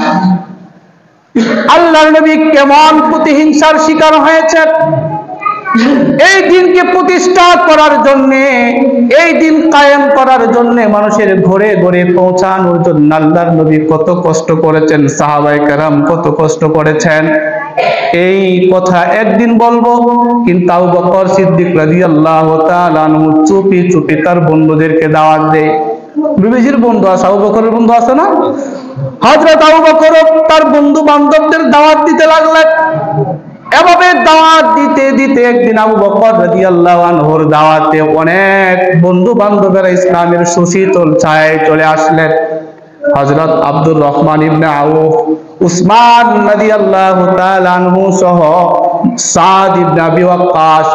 আল্লাহর নবী কেমন প্রতিহিংসার শিকার হয়েছেন, এই দিনকে প্রতিষ্ঠা করার জন্য, এই দিন কায়েম করার জন্য, মানুষের ঘরে ঘরে পৌঁছানোর জন্য আল্লাহর নবী কত কষ্ট করেছেন, সাহাবায়ে কেরাম কত কষ্ট করেছেন। এই কথা একদিন বলবো, কিন্তু আবু বকর সিদ্দিক রাদিয়াল্লাহু তাআলা আনহু চুপি চুপি তার বন্ধুদেরকে দাওয়াত দেয়। নবীজির বন্ধু আছে, আবু বকরের বন্ধু আছে না? হযরত আবু বকর তার বন্ধু বান্ধবদের দাওয়াত দিতে লাগলেন। এভাবে দাওয়াত দিতে দিতে একদিন আবু বকর রাদিয়াল্লাহু আনহুর দাওয়াতে অনেক বন্ধু বান্ধবেরা ইসলামের সুশীতল ছায়ায় চলে আসলেন। হযরত আব্দুর রহমান ইবনে আউফ, উসমান রাদিয়াল্লাহু তাআলা আনহু সহ সাদ ইবনে আবি ওয়াক্কাস,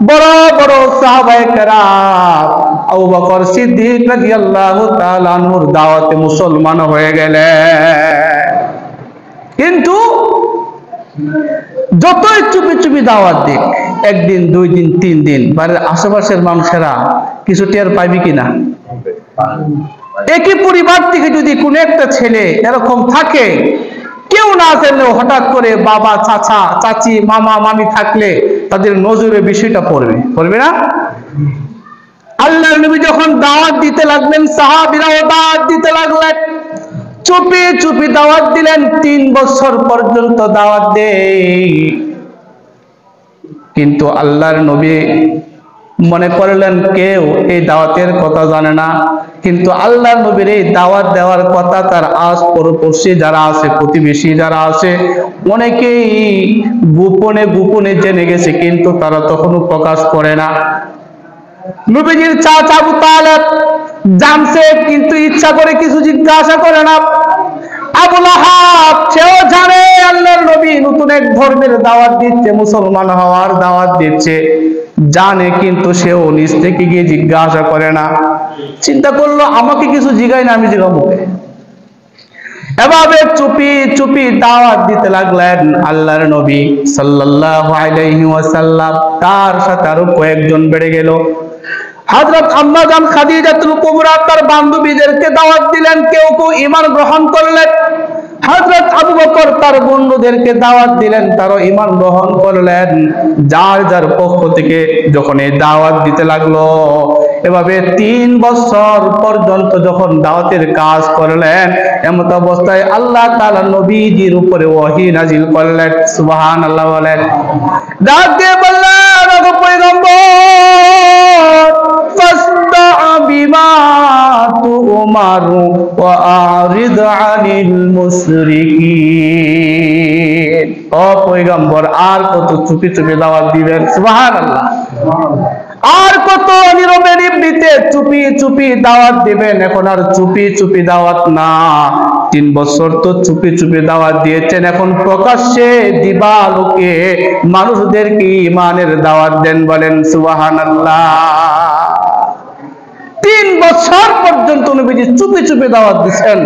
বড় বড় সাহাবায়ে কেরাম আবু বকর সিদ্দিক রাদিয়াল্লাহু তাআলা আনহুর দাওয়াতে মুসলমান হয়ে গেলেন। কিন্তু যতই চুপি চুপি দাওয়াত দিক, একদিন, 2 দিন, 3 দিন, বাড়ির আশেপাশের মানুষেরা কিছু টের পাইবে কিনা? একই পরিবার থেকে যদি কোনো একটা ছেলে এরকম থাকে, কেউ না জানলেও হঠাৎ করে বাবা, চাচা, চাচি, মামা, মামি থাকলে তাদের নজরে বিষয়টা পড়বে, পড়বে না? আল্লাহর নবী যখন দাওয়াত দিতে লাগলেন, সাহাবীরাও দাওয়াত দিতে লাগলেন, চুপি চুপি দাওয়াত দিলেন। 3 বছর পর্যন্ত দাওয়াত দেয়, কিন্তু আল্লাহর নবী মনে করলেন কেউ এই দাওয়াতের কথা জানে না, কিন্তু আল্লাহর নবীর এই দাওয়াত দেওয়ার কথা তার আশপাশে যারা আছে, প্রতিবেশী যারা আছে, অনেকেই গোপনে গোপনে জেনে গেছে, কিন্তু তারা তখনও প্রকাশ করে না। নবীজির চাচা আবু তালেব জানছে, কিন্তু ইচ্ছা করে কিছু জিজ্ঞাসা করে না। আবু লাহাব সেও জানে আল্লাহর নবী নতুন এক ধর্মের দাওয়াত দিচ্ছে, মুসলমান হওয়ার দাওয়াত দিচ্ছে, জানে, কিন্তু সেও নিজ থেকে গিয়ে জিজ্ঞাসা করে না। চিন্তা করলো আমাকে কিছু জিগায় না, আমি জিগাবো। এভাবে চুপি চুপি দাওয়াত দিতে লাগলেন আল্লাহর নবী সাল্লাল্লাহু আলাইহি ওয়াসাল্লাম। তার সাথে আরো কয়েকজন বেড়ে গেল। হযরত আম্মা জান খাদিজাতুল কুবরা তার বান্ধবীদেরকে দাওয়াত দিলেন, কেউ কেউ ঈমান গ্রহণ করলেন। হযরত আবু বকর তার বন্ধুদেরকে দাওয়াত দিলেন, তারও ঈমান গ্রহণ করলেন। যার যার পক্ষ থেকে যখন এই দাওয়াত দিতে লাগলো, এভাবে 3 বছর পর্যন্ত যখন দাওয়াতের কাজ করলেন, এমত অবস্থায় আল্লাহ তাআলা নবীজির উপরে ওহী নাজিল করলেন। সুবহানাল্লাহ বলেন। ডাক দিয়ে বললেন, ওগো পয়গম্বর, ফাসদা বিমা তুমারু ওয়া আরিদ আনিল মুশরিকিন। ও পয়গম্বর, আর কত চুপি চুপি দাওয়াত দিবেন? সুবহানাল্লাহ। আর কত নীরবে নিভৃতে চুপি চুপি দাওয়াত দিবেন? এখন আর চুপি চুপি দাওয়াত না। 3 বছর তো চুপি চুপি দাওয়াত দিয়েছেন, এখন প্রকাশ্যে দিবালোকে মানুষদেরকে ঈমানের দাওয়াত দেন। বলেন সুবহানাল্লাহ। 3 বছর পর্যন্ত নবীজি চুপি চুপি দাওয়াত দিচ্ছেন।